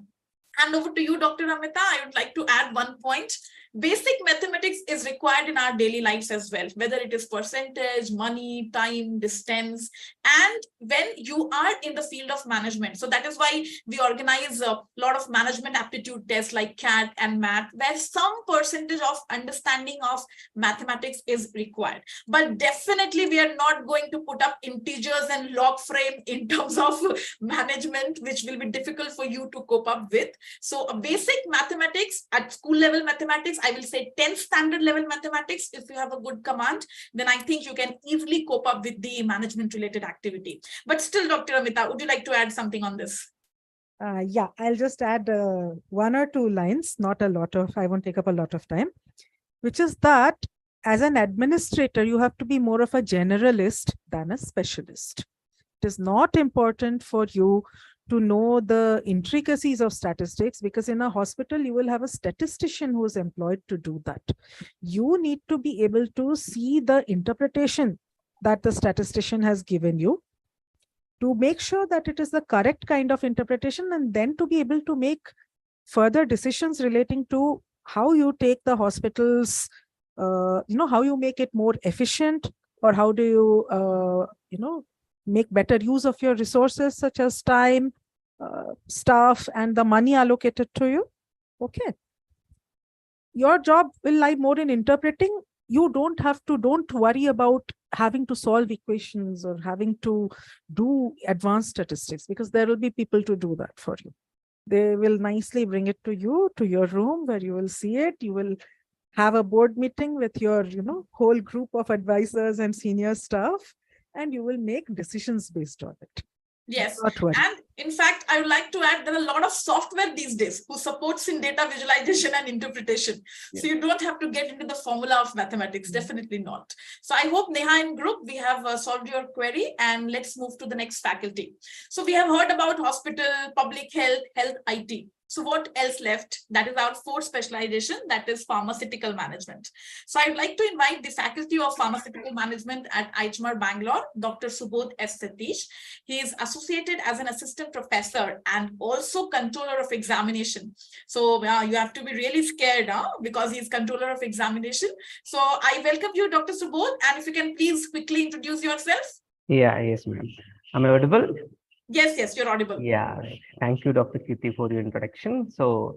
A: hand over to you, Dr. Amita, I would like to add one point. Basic mathematics is required in our daily lives as well, whether it is percentage, money, time, distance, and when you are in the field of management. So that is why we organize a lot of management aptitude tests like CAT and MAT, where some percentage of understanding of mathematics is required. But definitely we are not going to put up integers and log frame in terms of management, which will be difficult for you to cope up with. So a basic mathematics at school level mathematics, I will say 10th standard level mathematics, if you have a good command, then I think you can easily cope up with the management related activity. But still, Dr. Amita, would you like to add something on this?
E: Yeah, I'll just add 1 or 2 lines, not a lot of, I won't take up a lot of time, which is that as an administrator, you have to be more of a generalist than a specialist. It is not important for you to know the intricacies of statistics, because in a hospital, you will have a statistician who is employed to do that. You need to be able to see the interpretation that the statistician has given you to make sure that it is the correct kind of interpretation, and then to be able to make further decisions relating to how you take the hospital's how you make it more efficient, or how do you, make better use of your resources such as time, staff, and the money allocated to you. Okay. Your job will lie more in interpreting. You don't worry about having to solve equations or having to do advanced statistics, because there will be people to do that for you. They will nicely bring it to you, to your room, where you will see it. You will have a board meeting with your, whole group of advisors and senior staff, and you will make decisions based on it.
A: Yes,
E: Not worry.
A: and in fact, I would like to add there are a lot of software these days who supports in data visualization and interpretation.
C: Yeah.
A: So you don't have to get into the formula of mathematics, definitely not. So I hope Neha and group, we have solved your query, and let's move to the next faculty. So we have heard about hospital, public health, health IT. So what else left? That is our fourth specialization, that is pharmaceutical management. So I'd like to invite the faculty of pharmaceutical management at IIHMR Bangalore, Dr. Subodh S. Satish. He is associated as an assistant professor and also controller of examination. So you have to be really scared because he's controller of examination. So I welcome you, Dr. Subodh, and if you can please quickly introduce yourself.
I: Yeah, yes, ma'am. Am I audible?
A: Yes, you're audible.
I: Yeah, right. Thank you, Dr. Kirti, for your introduction. So,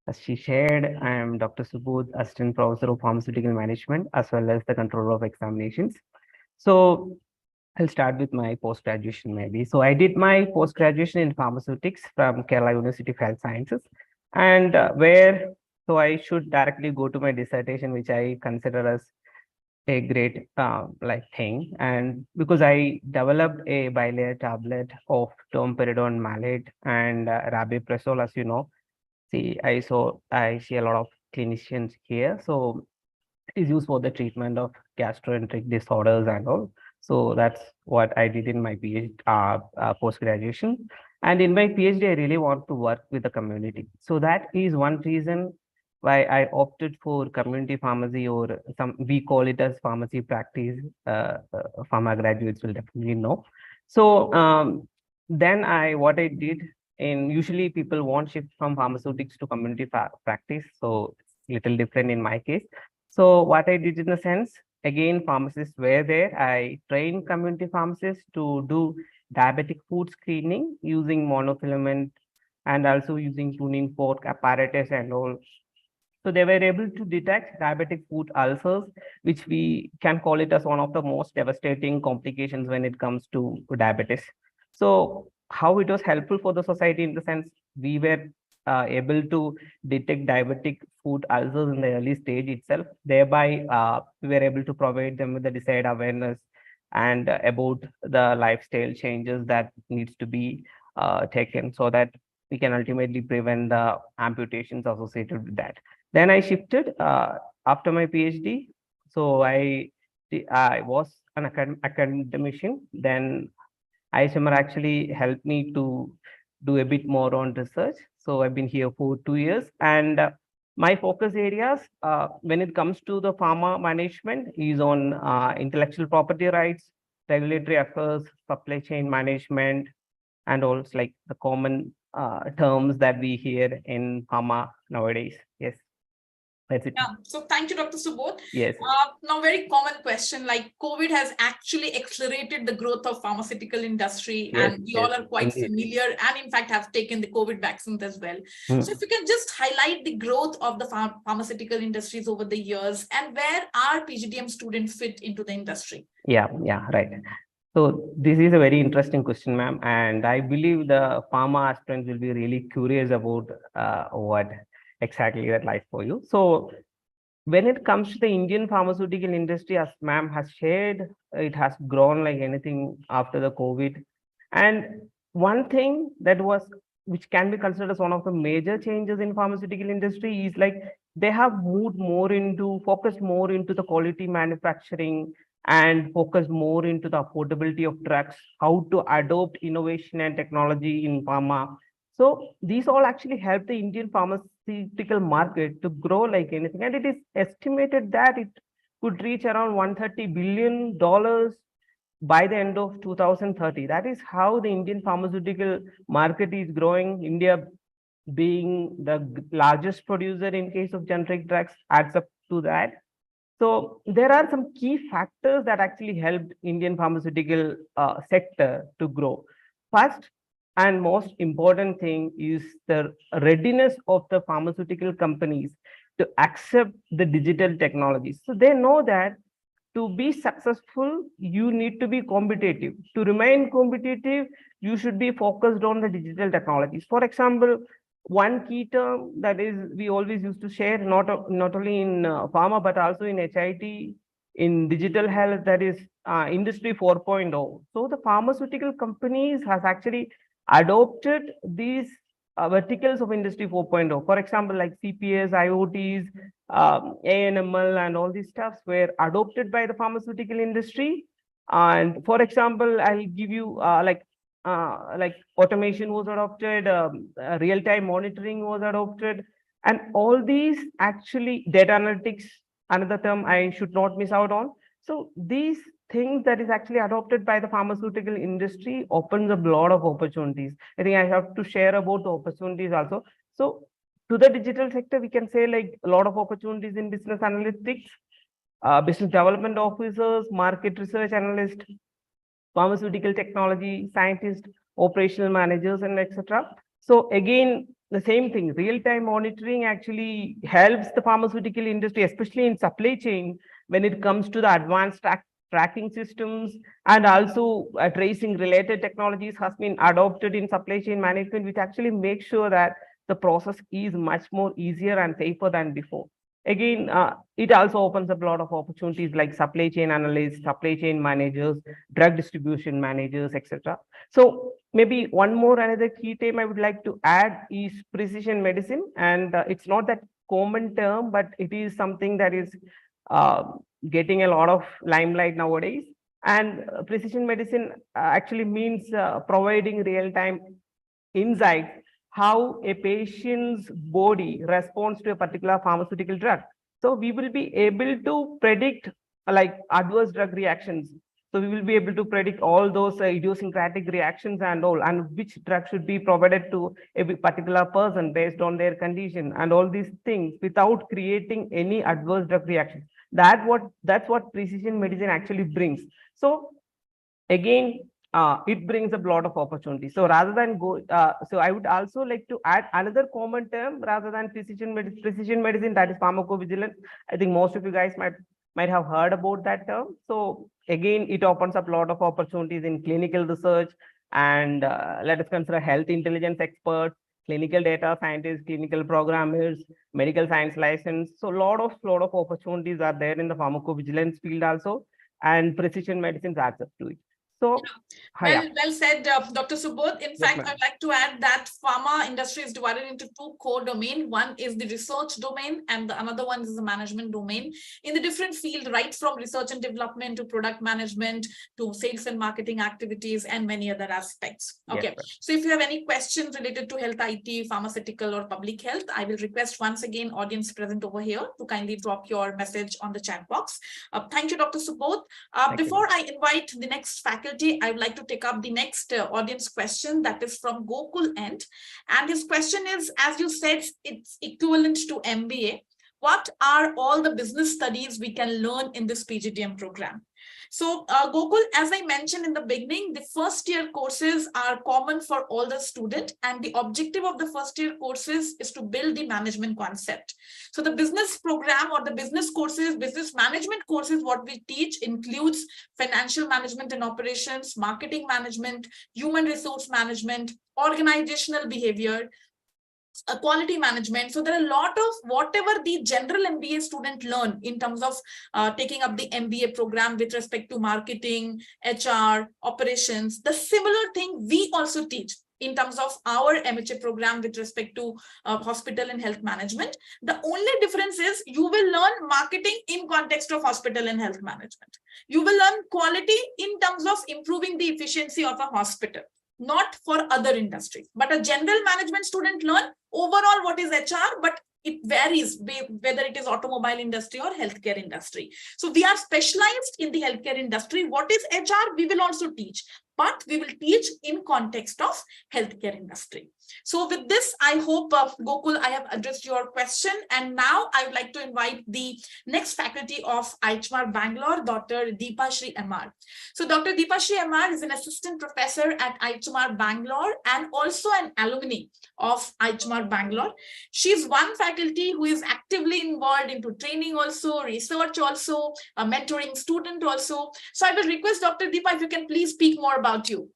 I: as she shared, I am Dr. Subodh, Assistant Professor of Pharmaceutical Management, as well as the Controller of Examinations. So, I'll start with my post-graduation maybe. So, I did my post-graduation in pharmaceutics from Kerala University of Health Sciences, and so I should directly go to my dissertation, which I consider as a great thing, and because I developed a bilayer tablet of domperidone malate and rabeprazole, as you know. I see a lot of clinicians here, so it is used for the treatment of gastroenteric disorders and all. So that's what I did in my PhD, post graduation. And in my PhD, I really want to work with the community. So that is one reason why I opted for community pharmacy, or we call it as pharmacy practice. Pharma graduates will definitely know. So then what I did, and usually people want shift from pharmaceutics to community practice. So it's little different in my case. So what I did in a sense, again, pharmacists were there. I trained community pharmacists to do diabetic food screening using monofilament and also using tuning fork apparatus and all. So they were able to detect diabetic foot ulcers, which we can call it as one of the most devastating complications when it comes to diabetes. So how it was helpful for the society in the sense we were able to detect diabetic foot ulcers in the early stage itself. Thereby, we were able to provide them with the desired awareness and about the lifestyle changes that needs to be taken, so that we can ultimately prevent the amputations associated with that. Then I shifted after my PhD. So I was an academician. Then IIHMR actually helped me to do a bit more on research. So I've been here for 2 years, and my focus areas when it comes to the pharma management is on intellectual property rights, regulatory affairs, supply chain management, and also like the common terms that we hear in pharma nowadays. Yes. That's it.
A: Yeah. So thank you, Dr. Subodh.
I: Yes.
A: Now, very common question, like COVID has actually accelerated the growth of pharmaceutical industry,
I: Yes,
A: and we all are quite
I: indeed.
A: familiar, and in fact have taken the COVID vaccines as well.
I: Hmm.
A: So if you can just highlight the growth of the pharmaceutical industries over the years, and where our PGDM students fit into the industry.
I: Yeah, right. So this is a very interesting question, ma'am, and I believe the pharma aspirants will be really curious about what exactly that lies for you. So when it comes to the Indian pharmaceutical industry, as ma'am has shared, it has grown like anything after the COVID. And one thing which can be considered as one of the major changes in pharmaceutical industry is like they have focused more into the quality manufacturing and focused more into the affordability of drugs, how to adopt innovation and technology in pharma. So these all actually help the Indian pharmaceutical market to grow like anything. And it is estimated that it could reach around $130 billion by the end of 2030. That is how the Indian pharmaceutical market is growing. India being the largest producer in case of generic drugs adds up to that. So there are some key factors that actually helped Indian pharmaceutical sector to grow. First and most important thing is the readiness of the pharmaceutical companies to accept the digital technologies. So they know that to be successful, you need to be competitive. To remain competitive, you should be focused on the digital technologies. For example, one key term that is we always used to share, not only in pharma, but also in HIT, in digital health, that is industry 4.0. So the pharmaceutical companies has actually adopted these verticals of industry 4.0. For example, like CPS, IoTs, ANML, and all these stuffs were adopted by the pharmaceutical industry. And for example, I'll give you like automation was adopted, real-time monitoring was adopted, and all these actually data analytics, another term I should not miss out on. So these things that is actually adopted by the pharmaceutical industry opens up a lot of opportunities. I think I have to share about the opportunities also. So to the digital sector, we can say like a lot of opportunities in business analytics, business development officers, market research analysts, pharmaceutical technology scientists, operational managers, and etc. So again, the same thing, real-time monitoring actually helps the pharmaceutical industry, especially in supply chain, when it comes to the advanced tracking systems, and also tracing related technologies has been adopted in supply chain management, which actually makes sure that the process is much more easier and safer than before. Again, it also opens up a lot of opportunities like supply chain analysts, supply chain managers, drug distribution managers, etc. So maybe one more another key term I would like to add is precision medicine. And it's not that common term, but it is something that is getting a lot of limelight nowadays. And precision medicine actually means providing real-time insights how a patient's body responds to a particular pharmaceutical drug. So we will be able to predict like adverse drug reactions. So we will be able to predict all those idiosyncratic reactions and all, and which drug should be provided to a particular person based on their condition and all these things without creating any adverse drug reaction. That's what precision medicine actually brings. So again, it brings a lot of opportunities. So rather than so I would also like to add another common term rather than precision medicine, that is pharmacovigilance. I think most of you guys might have heard about that term. So again, it opens up a lot of opportunities in clinical research, and let us consider health intelligence experts, clinical data scientists, clinical programmers, medical science license. So a lot of opportunities are there in the pharmacovigilance field also, and precision medicine adds up to it. So,
A: well said, Dr. Subodh. In fact, I'd like to add that pharma industry is divided into two core domains. One is the research domain, and the another one is the management domain. In the different field, right from research and development to product management to sales and marketing activities and many other aspects. Okay, yes, so if you have any questions related to health IT, pharmaceutical or public health, I will request once again audience present over here to kindly drop your message on the chat box. Thank you, Dr. Subodh. Before I invite the next faculty, I would like to take up the next audience question that is from Gokul End. And his question is, as you said, it's equivalent to MBA. What are all the business studies we can learn in this PGDM program? So Gokul, as I mentioned in the beginning, the first year courses are common for all the students, and the objective of the first year courses is to build the management concept. So the business program or the business courses, business management courses, what we teach includes financial management and operations, marketing management, human resource management, organizational behavior, quality management. So there are a lot of whatever the general MBA student learn in terms of taking up the MBA program with respect to marketing, HR, operations. The similar thing we also teach in terms of our MHA program with respect to hospital and health management. The only difference is you will learn marketing in context of hospital and health management. You will learn quality in terms of improving the efficiency of a hospital, not for other industries. But a general management student learn overall what is HR, but it varies whether it is automobile industry or healthcare industry. So we are specialized in the healthcare industry. What is HR? We will also teach, but we will teach in context of healthcare industry. So with this, I hope, Gokul, I have addressed your question. And now I would like to invite the next faculty of IIHMR Bangalore, Dr. Deepa Shri MR. So Dr. Deepa Shri MR is an assistant professor at IIHMR Bangalore and also an alumni of IIHMR Bangalore. She's one faculty who is actively involved into training also, research also, a mentoring student also. So I will request Dr. Deepa if you can please speak more about you.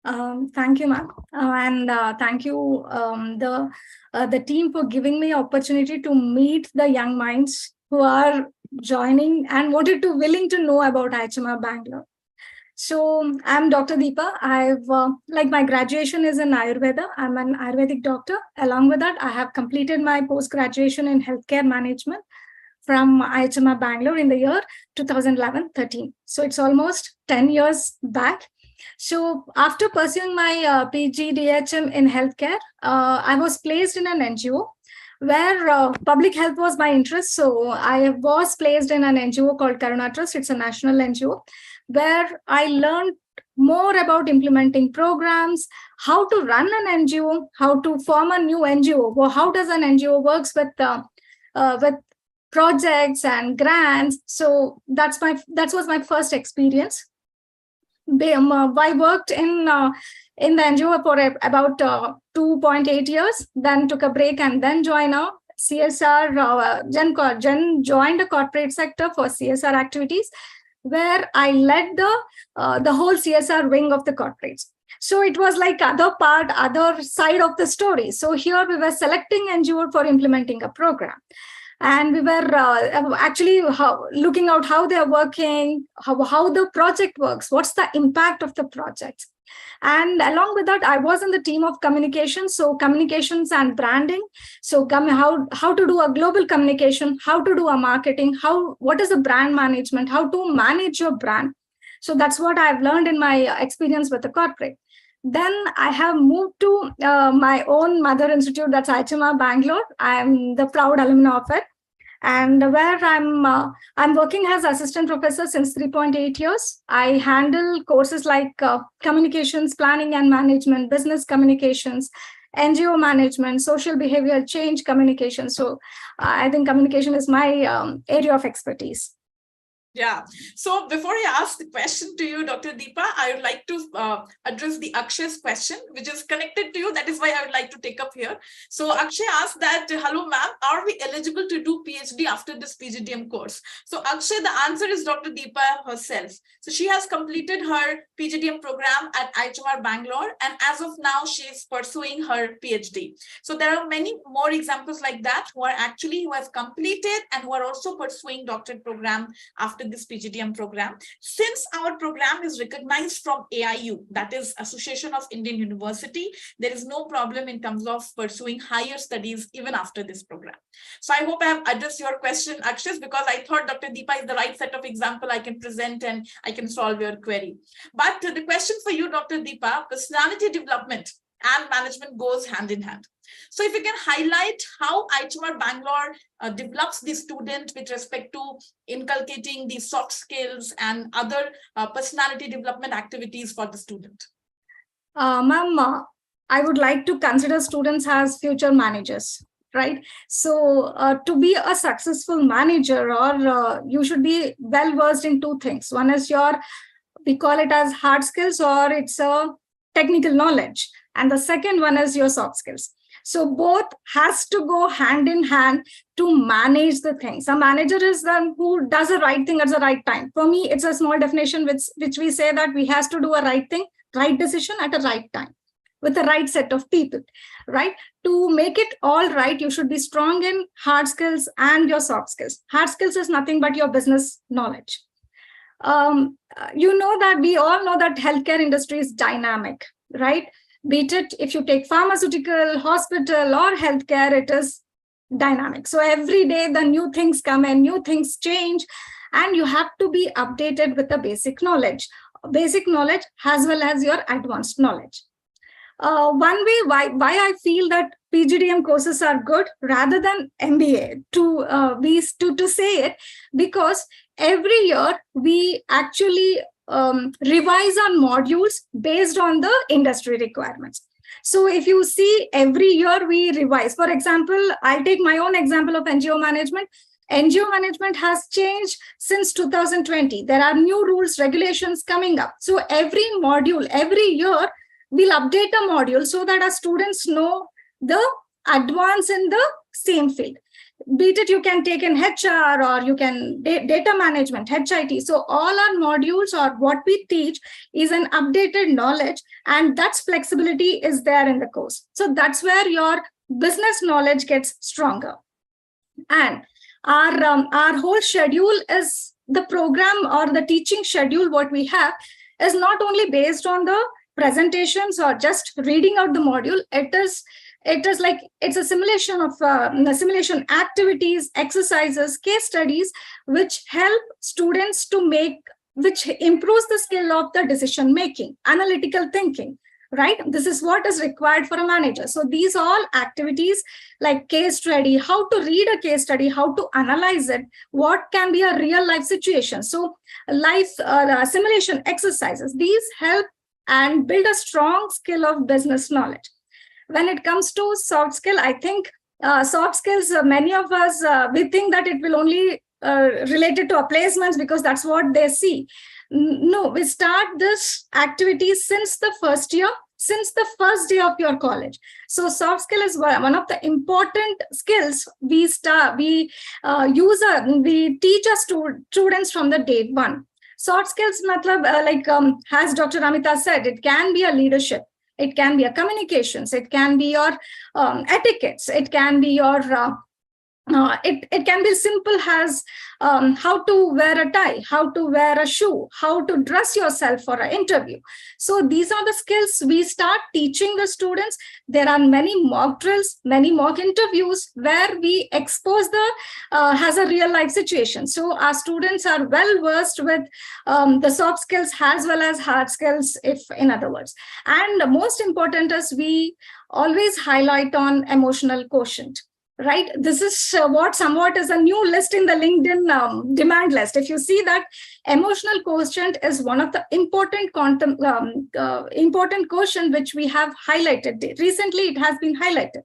J: Thank you, ma'am, and thank you the team for giving me opportunity to meet the young minds who are joining and willing to know about IIHMR Bangalore. So I'm Dr. Deepa. I've my graduation is in Ayurveda. I'm an Ayurvedic doctor. Along with that, I have completed my post-graduation in healthcare management from IIHMR Bangalore in the year 2011-13. So it's almost 10 years back. So after pursuing my PGDHM in healthcare, I was placed in an NGO where public health was my interest. So I was placed in an NGO called Karuna Trust. It's a national NGO where I learned more about implementing programs, how to run an NGO, how to form a new NGO, or how does an NGO works with projects and grants. So that was my first experience. I worked in the NGO for about 2.8 years, then took a break and then joined a CSR, joined the corporate sector for CSR activities, where I led the whole CSR wing of the corporates. So it was like other side of the story. So here we were selecting NGO for implementing a program. And we were actually looking out how they're working, how the project works, what's the impact of the project. And along with that, I was in the team of communications, so communications and branding. So how to do a global communication, how to do a marketing, what is the brand management, how to manage your brand. So that's what I've learned in my experience with the corporate. Then I have moved to my own mother institute, that's IIHMR Bangalore. I'm the proud alumna of it, and where I'm working as assistant professor since 3.8 years. I handle courses like communications, planning and management, business communications, NGO management, social behavioral change communication. So I think communication is my area of expertise.
A: Yeah. So before I ask the question to you, Dr. Deepa, I would like to address the Akshay's question, which is connected to you. That is why I would like to take up here. So Akshay asked that, hello, ma'am, are we eligible to do PhD after this PGDM course? So Akshay, the answer is Dr. Deepa herself. So she has completed her PGDM program at IIHMR Bangalore, and as of now, she is pursuing her PhD. So there are many more examples like that who have completed and who are also pursuing doctorate program after this PGDM program. Since our program is recognized from AIU, that is Association of Indian University, there is no problem in terms of pursuing higher studies even after this program. So I hope I have addressed your question, Akshay, because I thought Dr. Deepa is the right set of example I can present and I can solve your query. But the question for you, Dr. Deepa, personality development and management goes hand in hand. So if you can highlight how IIHMR Bangalore develops the student with respect to inculcating the soft skills and other personality development activities for the student.
J: Ma'am, I would like to consider students as future managers, right? So to be a successful manager, or you should be well versed in two things. One is we call it as hard skills, or it's a technical knowledge. And the second one is your soft skills. So both has to go hand in hand to manage the things. A manager is the one who does the right thing at the right time. For me, it's a small definition which we say that we has to do a right thing, right decision at the right time with the right set of people, right? To make it all right, you should be strong in hard skills and your soft skills. Hard skills is nothing but your business knowledge. You know that we all know that healthcare industry is dynamic, right? Be it if you take pharmaceutical, hospital, or healthcare, it is dynamic. So every day the new things come and new things change, and you have to be updated with the basic knowledge as well as your advanced knowledge. One way why I feel that PGDM courses are good rather than MBA to say it, because every year we actually revise our modules based on the industry requirements. So if you see, every year we revise. For example, I'll take my own example of NGO management. NGO management has changed since 2020. There are new rules, regulations coming up. So every module, every year, we'll update a module so that our students know the advance in the same field. Be it you can take in HR or you can data management, HIT. So all our modules or what we teach is an updated knowledge, and that's flexibility is there in the course. So that's where your business knowledge gets stronger. And our whole schedule is the program or the teaching schedule. What we have is not only based on the presentations or just reading out the module. It is like it's a simulation of simulation activities, exercises, case studies, which help students to make, which improves the skill of the decision making, analytical thinking. Right? This is what is required for a manager. So these all activities like case study, how to read a case study, how to analyze it, what can be a real life situation. So life simulation exercises, these help and build a strong skill of business knowledge. When it comes to soft skill, I think soft skills, many of us, we think that it will only related to our placements because that's what they see. No, we start this activity since the first year, since the first day of your college. So soft skill is one of the important skills we teach our students from the day one. Soft skills, as Dr. Amita said, it can be a leadership, it can be a communications, it can be your etiquettes, it can be your it can be simple as how to wear a tie, how to wear a shoe, how to dress yourself for an interview. So these are the skills we start teaching the students. There are many mock drills, many mock interviews where we expose the has a real life situation. So our students are well versed with the soft skills as well as hard skills, if in other words. And the most important is we always highlight on emotional quotient. Right, this is what somewhat is a new list in the LinkedIn demand list. If you see that emotional quotient is one of the important important quotient which we have highlighted recently. It has been highlighted.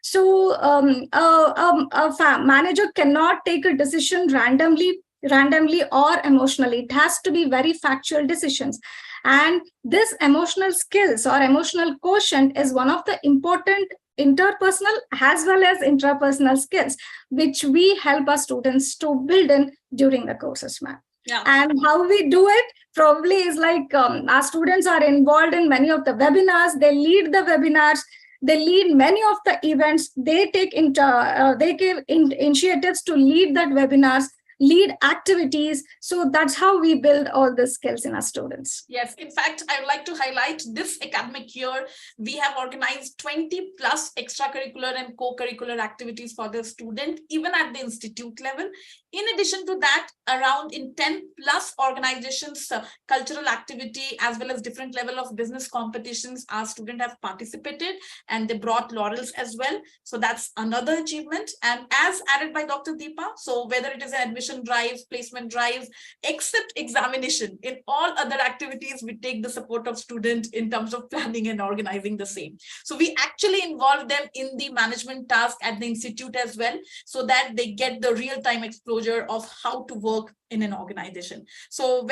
J: So a manager cannot take a decision randomly or emotionally. It has to be very factual decisions. And this emotional skills or emotional quotient is one of the important interpersonal as well as intrapersonal skills, which we help our students to build in during the courses, ma'am.
A: Yeah.
J: And how we do it probably is like our students are involved in many of the webinars. They lead the webinars. They lead many of the events. They take they give initiatives to lead that webinars, lead activities. So that's how we build all the skills in our students.
A: Yes, in fact, I would like to highlight this academic year, we have organized 20 plus extracurricular and co-curricular activities for the student, even at the institute level. In addition to that, around in 10 plus organizations, cultural activity, as well as different level of business competitions, our students have participated and they brought laurels as well. So that's another achievement. And as added by Dr. Deepa, so whether it is an admission drive, placement drives, except examination, in all other activities, we take the support of student in terms of planning and organizing the same. So we actually involve them in the management task at the institute as well, so that they get the real-time exposure of how to work in an organization. So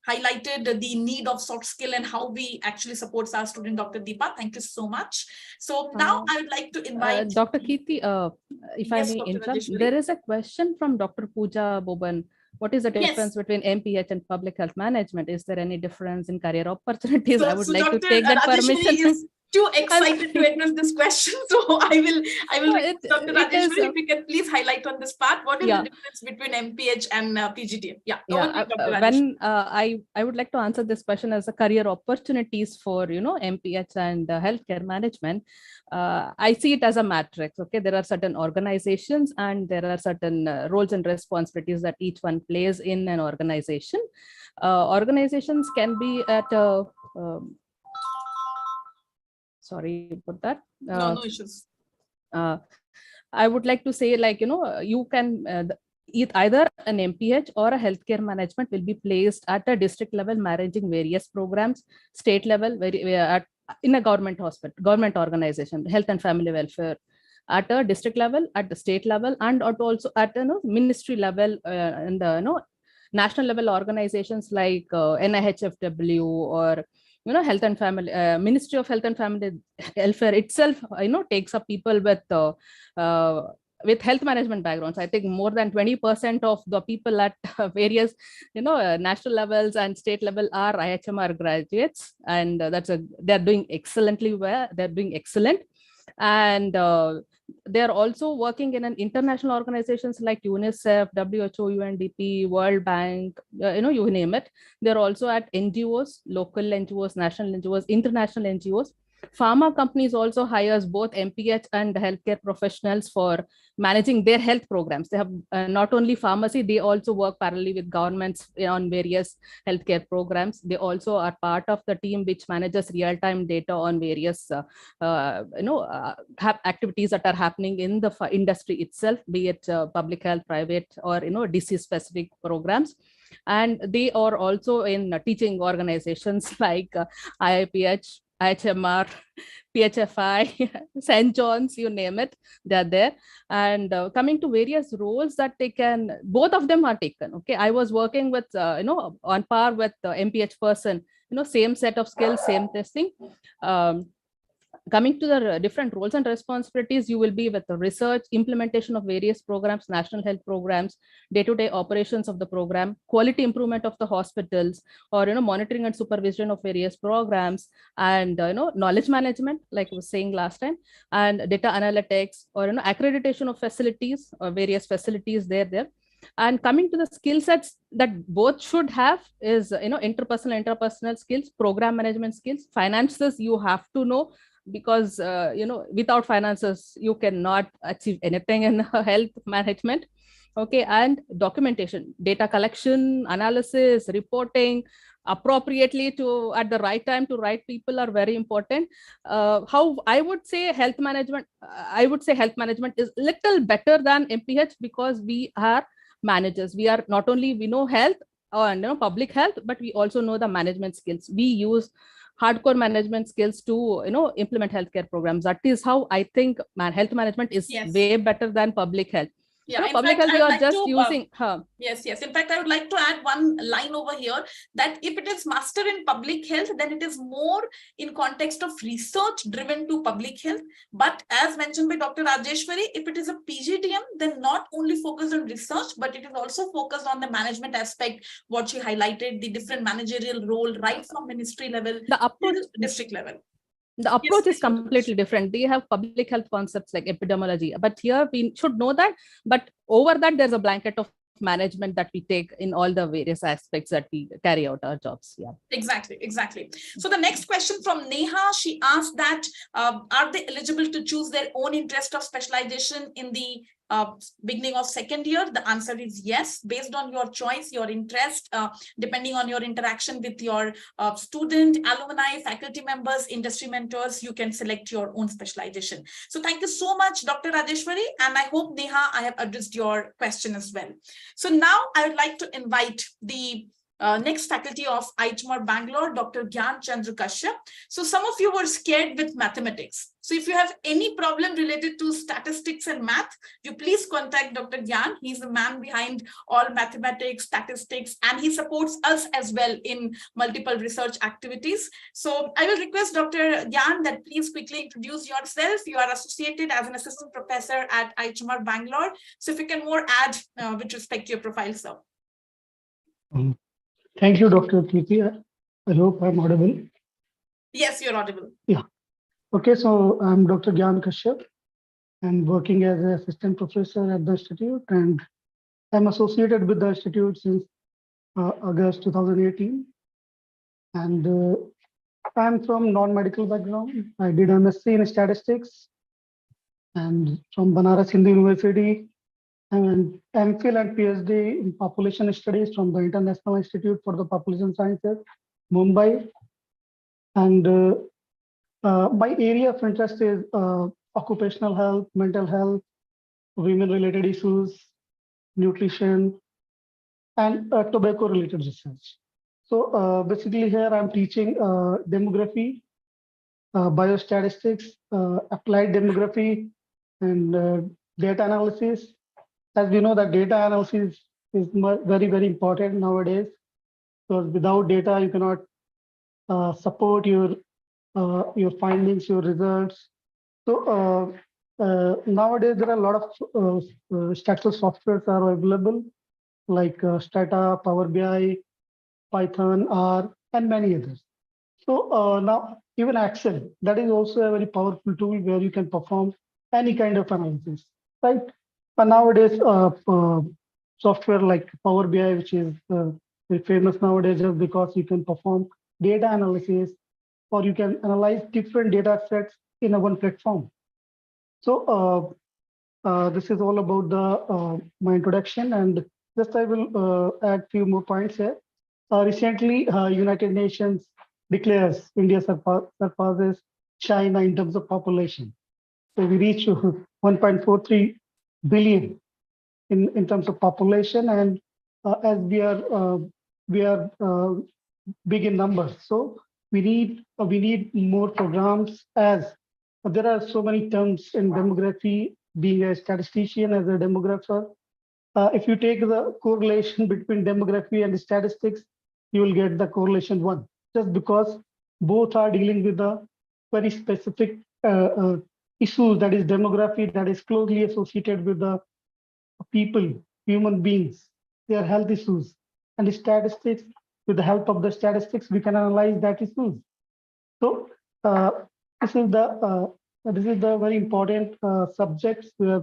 A: highlighted the need of soft skill and how we actually supports our student, Dr. Deepa. Thank you so much. So now I would like to invite
G: Dr. Kirti, if I may interrupt, there is a question from Dr. Pooja Boban. What is the difference between MPH and public health management? Is there any difference in career opportunities?
A: So,
G: I would
A: so
G: like
A: Dr.
G: to take that permission.
A: Is too excited to address this question, so I will request Dr. Rajeshwari, if you can please highlight on this part. What is the difference between MPH and PGDHM?
G: When I would like to answer this question as a career opportunities for MPH and healthcare management. I see it as a matrix. Okay, there are certain organizations and there are certain roles and responsibilities that each one plays in an organization. Organizations can be at a sorry about that.
A: No issues.
G: I would like to say, like, you can either an MPH or a healthcare management will be placed at a district level, managing various programs, state level, in a government hospital, government organization, health and family welfare, at a district level, at the state level, and also at ministry level, and national level organizations like NIHFW or health and family, Ministry of Health and Family Welfare itself takes up people with health management backgrounds. I think more than 20% of the people at various national levels and state level are IIHMR graduates, and they're doing excellently well. They're doing excellent, and they're also working in an international organizations like UNICEF, WHO, UNDP, World Bank, you name it. They're also at NGOs, local NGOs, national NGOs, international NGOs. Pharma companies also hires both MPH and healthcare professionals for managing their health programs. They have not only pharmacy, they also work parallelly with governments on various healthcare programs. They also are part of the team which manages real-time data on various activities that are happening in the industry itself, be it public health, private, or disease-specific programs. And they are also in teaching organizations like IIPH, IHMR, PHFI, St. John's, you name it, they're there. And coming to various roles that they can, both of them are taken. Okay, I was working with, on par with the MPH person, same set of skills, same testing. Coming to the different roles and responsibilities, you will be with the research, implementation of various programs, national health programs, day-to-day operations of the program, quality improvement of the hospitals, or monitoring and supervision of various programs, and knowledge management, like I was saying last time, and data analytics, or accreditation of facilities or various facilities there. And coming to the skill sets that both should have is interpersonal skills, program management skills, finances you have to know, because without finances you cannot achieve anything in health management. Okay, and documentation, data collection, analysis, reporting appropriately to at the right time to right people are very important. How I would say health management is little better than MPH, because we are managers. We are not only, we know health and public health, but we also know the management skills. We use hardcore management skills to implement healthcare programs. That is how I think health management is way better than public health.
A: Yeah,
G: public
A: fact,
G: health we are just using.
A: Yes. In fact, I would like to add one line over here, that if it is master in public health, then it is more in context of research driven to public health. But as mentioned by Dr. Rajeshwari, if it is a PGDM, then not only focused on research, but it is also focused on the management aspect, what she highlighted, the different managerial role, right from ministry level to district level.
G: The approach is completely different. They have public health concepts like epidemiology, but here we should know that. But over that, there's a blanket of management that we take in all the various aspects that we carry out our jobs. Yeah,
A: exactly. So the next question from Neha, she asked that are they eligible to choose their own interest of specialization in the beginning of second year? The answer is yes, based on your choice, your interest, depending on your interaction with your student, alumni, faculty members, industry mentors, you can select your own specialization. So thank you so much, Dr. Rajeshwari, and I hope, Neha, I have addressed your question as well. So now I would like to invite the next faculty of IIHMR Bangalore, Dr. Gyan Chandra Kashyap. So some of you were scared with mathematics. So if you have any problem related to statistics and math, you please contact Dr. Gyan. He's the man behind all mathematics, statistics, and he supports us as well in multiple research activities. So I will request Dr. Gyan that please quickly introduce yourself. You are associated as an assistant professor at IIHMR Bangalore. So if you can more add with respect to your profile, sir.
K: Thank you, Dr. Kirti. I hope I'm audible.
A: Yes, you're audible.
K: Yeah. Okay, so I'm Dr. Gyan Kashyap. I'm working as an assistant professor at the institute, and I'm associated with the institute since August 2018. And I'm from non-medical background. I did MSc in statistics, and from Banaras Hindu University, and MPhil and PhD in population studies from the International Institute for the Population Sciences, Mumbai. And my area of interest is occupational health, mental health, women-related issues, nutrition, and tobacco-related research. So basically here I'm teaching demography biostatistics, applied demography, and data analysis. As we know that data analysis is very, very important nowadays, because without data, you cannot support your findings, your results. So nowadays, there are a lot of statistical softwares are available, like Stata, Power BI, Python, R, and many others. So now even Excel, that is also a very powerful tool where you can perform any kind of analysis, right? But nowadays, software like Power BI, which is very famous nowadays, just because you can perform data analysis, or you can analyze different data sets in a one platform. So this is all about the my introduction, and just I will add few more points here. Recently, United Nations declares India surpasses China in terms of population. So we reach 1.43 billion in terms of population, and as we are big in numbers, so we need more programs, as there are so many terms in demography. Being a statistician, as a demographer, if you take the correlation between demography and statistics, you will get the correlation 1, just because both are dealing with the very specific issues, that is demography, that is closely associated with the people, human beings, their health issues, and the statistics. With the help of the statistics, we can analyze that issues. So this is the very important subjects where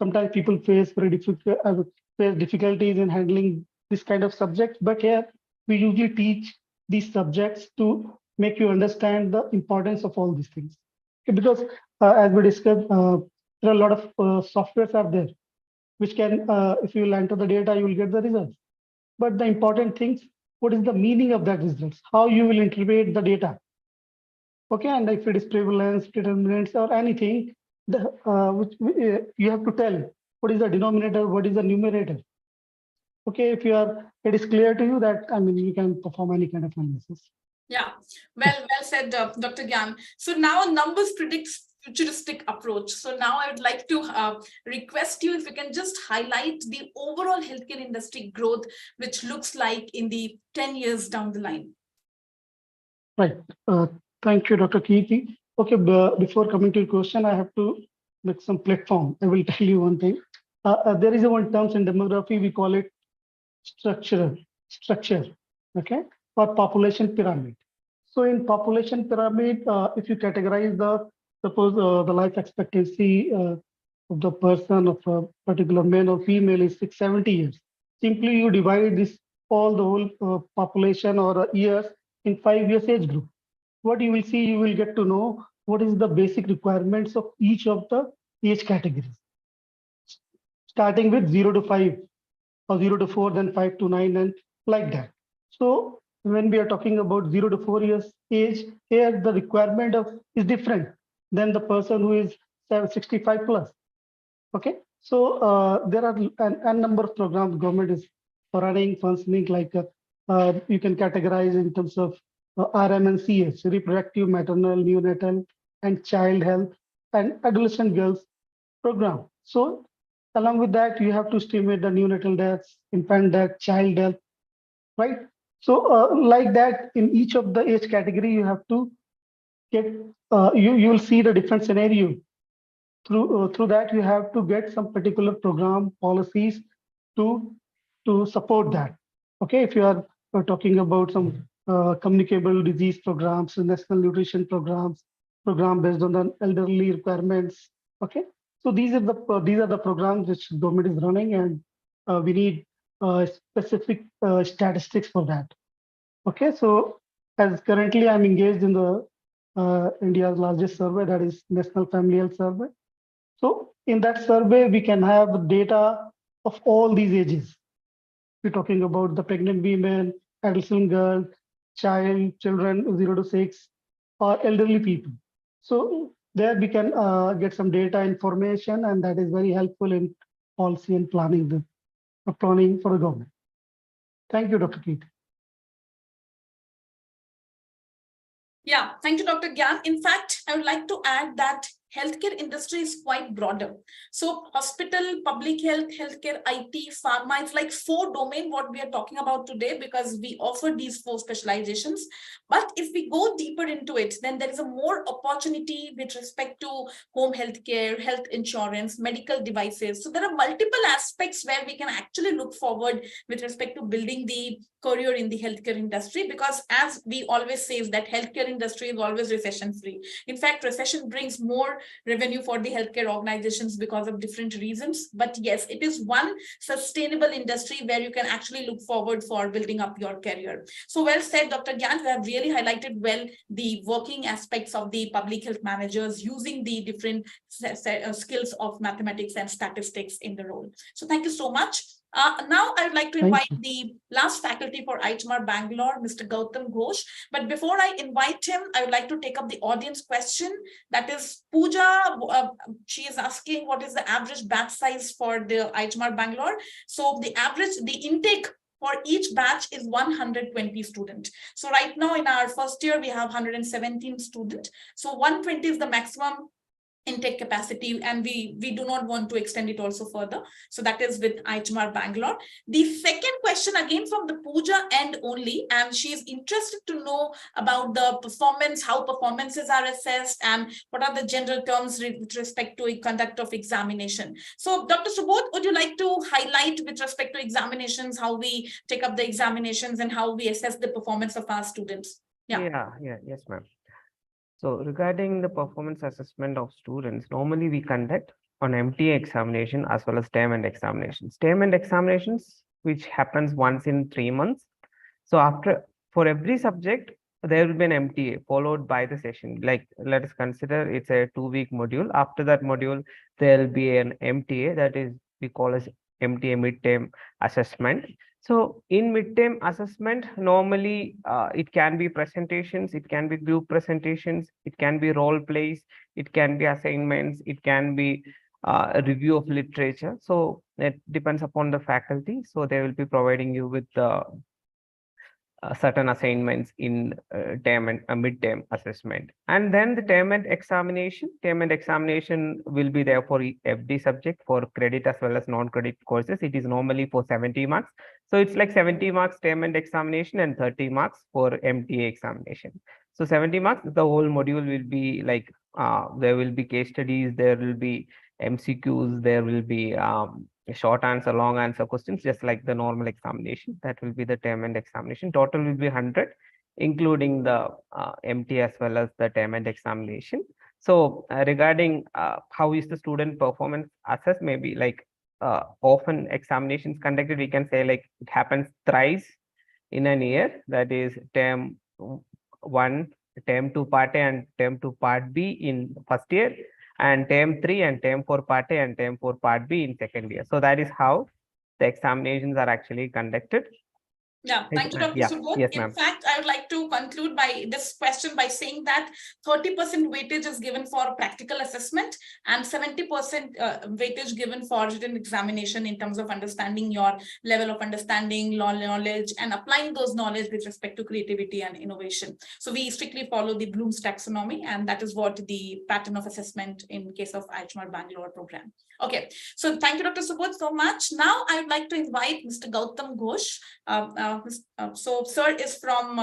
K: sometimes people face difficulties in handling this kind of subjects. But here we usually teach these subjects to make you understand the importance of all these things. Okay, because as we discussed, there are a lot of softwares are there, which can, if you will enter the data, you will get the results. But the important things, what is the meaning of that results? How you will interpret the data? Okay, and if it is prevalence, determinants, or anything, you have to tell what is the denominator, what is the numerator. Okay, if it is clear to you that, I mean, you can perform any kind of analysis.
A: Yeah, well said, Dr. Gyan. So now numbers predicts futuristic approach. So now I would like to request you if you can just highlight the overall healthcare industry growth, which looks like in the 10 years down the line.
K: Right. Thank you, Dr. Kirti. Okay, before coming to your question, I have to make some platform. I will tell you one thing. There is one term in demography, we call it structure, okay, or population pyramid. So in population pyramid, if you categorize suppose the life expectancy of the person, of a particular male or female, is 670 years. Simply you divide this all the whole population or years in 5 years age group. What you will see, you will get to know what is the basic requirements of each of the age categories, starting with 0 to 5 or 0 to 4, then 5 to 9, and like that. So when we are talking about 0 to 4 years age, here the requirement is different than the person who is 65 plus. Okay, so there are a number of programs government is running, functioning, like you can categorize in terms of RM and CS, reproductive, maternal, neonatal, and child health, and adolescent girls program. So along with that, you have to estimate the neonatal deaths, infant death, child death, right? So like that, in each of the age category, you have to get, you will see the different scenario. Through that, you have to get some particular program policies to support that. Okay, if you are talking about some communicable disease programs, national nutrition programs, program based on the elderly requirements. Okay, so these are the programs which government is running, and we need specific statistics for that. Okay, so as currently I'm engaged in the India's largest survey, that is National Family Health Survey. So in that survey, we can have data of all these ages. We're talking about the pregnant women, adolescent girls, children 0 to 6, or elderly people. So there we can get some data information, and that is very helpful in policy and planning for the government. Thank you, Dr. Keith.
A: Yeah, thank you, Dr. Gyan. In fact, I would like to add that healthcare industry is quite broader. So hospital, public health, healthcare, IT, pharma, it's like 4 domain what we are talking about today because we offer these 4 specializations. But if we go deeper into it, then there is a more opportunity with respect to home healthcare, health insurance, medical devices. So there are multiple aspects where we can actually look forward with respect to building the career in the healthcare industry, because as we always say is that healthcare industry is always recession free. In fact, recession brings more revenue for the healthcare organizations because of different reasons. But yes, it is one sustainable industry where you can actually look forward for building up your career. So well said, Dr. Gyan. You have really highlighted well the working aspects of the public health managers using the different skills of mathematics and statistics in the role. So thank you so much. Now I would like to invite the last faculty for IIHMR Bangalore, Mr. Gautam Ghosh. But before I invite him, I would like to take up the audience question. That is Pooja. She is asking what is the average batch size for the IIHMR Bangalore. So the intake for each batch is 120 students. So right now in our first year, we have 117 students. So 120 is the maximum intake capacity, and we do not want to extend it also further. So that is with IIHMR Bangalore. The second question again from the Pooja end only, and she is interested to know about the performance, how performances are assessed, and what are the general terms with respect to a conduct of examination. So Dr. Subodh, would you like to highlight with respect to examinations, how we take up the examinations and how we assess the performance of our students?
I: Yes, ma'am. So regarding the performance assessment of students, normally we conduct on MTA examination as well as term end examinations. Term end examinations, which happens once in 3 months. So for every subject, there will be an MTA followed by the session. Like let us consider it's a 2-week module. After that module, there will be an MTA, that is we call as MTA midterm assessment. So in midterm assessment, normally it can be presentations, it can be group presentations, it can be role plays, it can be assignments, it can be a review of literature. So it depends upon the faculty. So they will be providing you with certain assignments in term and midterm assessment. And then the term and examination will be there for every subject for credit as well as non-credit courses. It is normally for 70 marks. So it's like 70 marks term and examination and 30 marks for MTA examination. So 70 marks, the whole module will be like, there will be case studies, there will be MCQs, there will be short answer, long answer questions, just like the normal examination. That will be the term and examination. Total will be 100, including the MT as well as the term and examination. So regarding how is the student performance assessed, maybe like often examinations conducted, we can say like it happens thrice in an year. That is term 1, term 2 part A and term 2 part B in first year, and term 3 and term 4 part A and term 4 part B in second year. So that is how the examinations are actually conducted.
A: Yeah, thank you, Dr. Subodh.
I: Yes,
A: in fact, I would like to conclude by this question by saying that 30% weightage is given for practical assessment and 70% weightage given for written examination in terms of understanding your level of understanding, knowledge, and applying those knowledge with respect to creativity and innovation. So we strictly follow the Bloom's taxonomy, and that is what the pattern of assessment in case of IIHMR Bangalore program. Okay, so thank you, Dr. Subodh, so much. Now I would like to invite Mr. Gautam Ghosh. So sir is from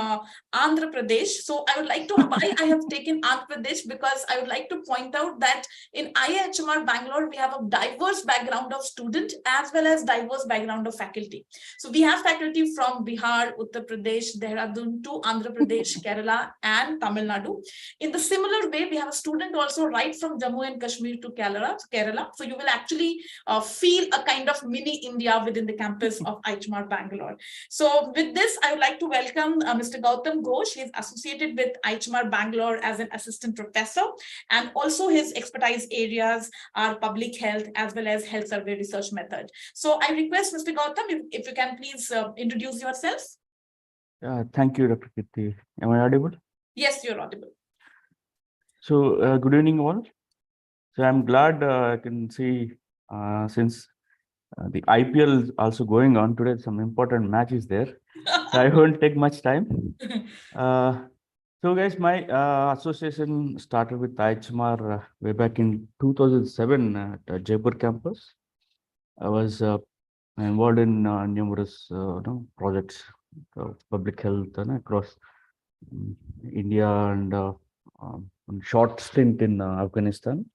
A: Andhra Pradesh. So I would like to, why I have taken Andhra Pradesh, because I would like to point out that in IIHMR Bangalore, we have a diverse background of student as well as diverse background of faculty. So we have faculty from Bihar, Uttar Pradesh, Dehradun to Andhra Pradesh, Kerala, and Tamil Nadu. In the similar way, we have a student also right from Jammu and Kashmir to Kerala. So you will actually feel a kind of mini India within the campus of IIHMR Bangalore. So with this, I would like to welcome Mr. Gautam Ghosh. He is associated with IIHMR Bangalore as an assistant professor, and also his expertise areas are public health as well as health survey research method. So I request Mr. Gautam, if you can please introduce yourself.
L: Thank you, Dr. Kirti. Am I audible?
A: Yes, you're audible.
L: So good evening all. So I'm glad I can see since the IPL is also going on today, some important matches there. So I won't take much time. So So guys, my association started with IIHMR way back in 2007 at Jaipur campus. I was involved in numerous projects of public health across India and short stint in Afghanistan.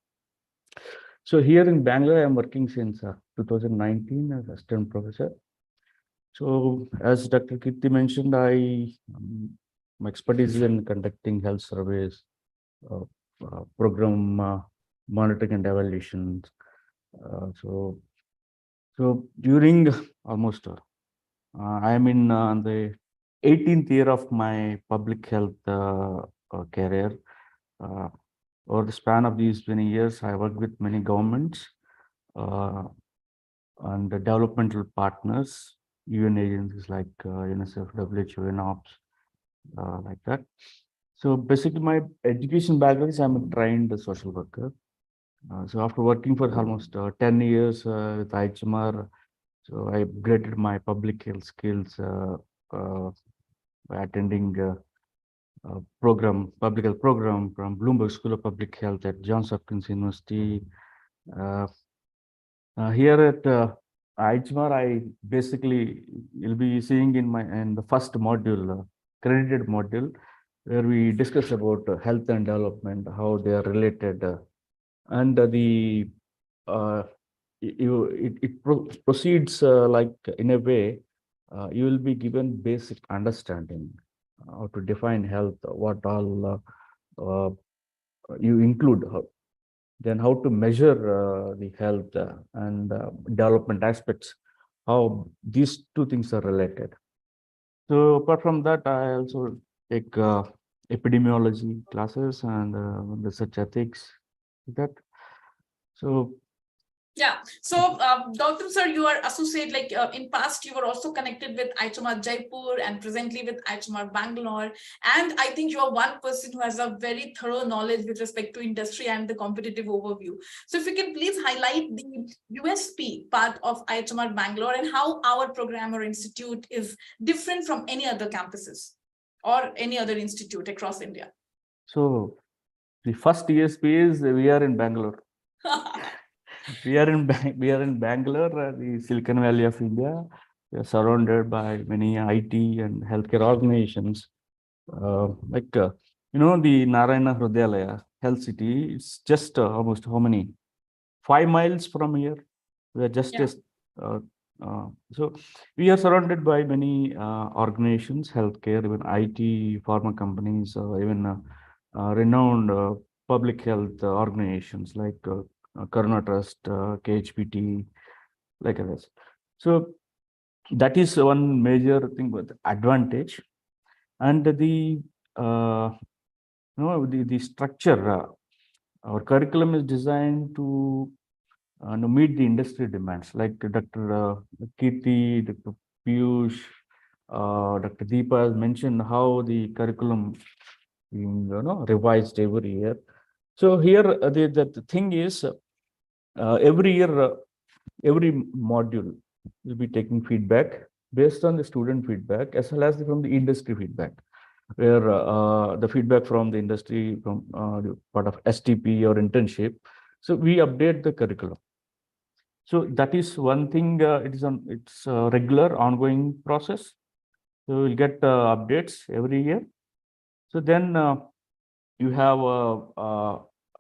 L: So here in Bangalore, I'm working since 2019 as assistant professor. So as Dr. Kirti mentioned, my expertise is in conducting health surveys, program monitoring and evaluations. So during almost I am in the 18th year of my public health career. Over the span of these 20 years, I worked with many governments and developmental partners, UN agencies like UNICEF, WHO, and OPS, like that. So basically, my education background is I'm a trained social worker. So after working for almost 10 years with IIHMR, so I upgraded my public health skills by attending public health program from Bloomberg School of Public Health at Johns Hopkins University. Here at IIHMR, I basically will be seeing in the first module, credited module, where we discuss about health and development, how they are related, and it proceeds like in a way you will be given basic understanding how to define health, what all you include, then how to measure the health and development aspects, how these two things are related. So apart from that, I also take epidemiology classes and research ethics. That so.
A: Yeah. So, Dr. Sir, you are associate, like in past, you were also connected with IIHMR Jaipur and presently with IIHMR Bangalore. And I think you are one person who has a very thorough knowledge with respect to industry and the competitive overview. So if you can please highlight the USP part of IIHMR Bangalore and how our program or institute is different from any other campuses or any other institute across India.
L: So the first USP is we are in Bangalore. We are in Bangalore, the Silicon Valley of India. We are surrounded by many IT and healthcare organizations. Like the Narayana Hrudayalaya Health City. It's just almost how many? 5 miles from here. We are just so we are surrounded by many organizations, healthcare, even IT, pharma companies, even renowned public health organizations like Corona Trust, KHPT, like others. So that is one major thing with advantage, and the the structure. Our curriculum is designed to meet the industry demands, like Dr. Kirti, Dr. Piyush, Dr. Deepa has mentioned how the curriculum being revised every year. So here the thing is every year every module will be taking feedback based on the student feedback as well as from the industry feedback, where the feedback from the industry, from the part of STP or internship. So we update the curriculum. So that is one thing. It's a regular ongoing process. So we'll get updates every year. So then you have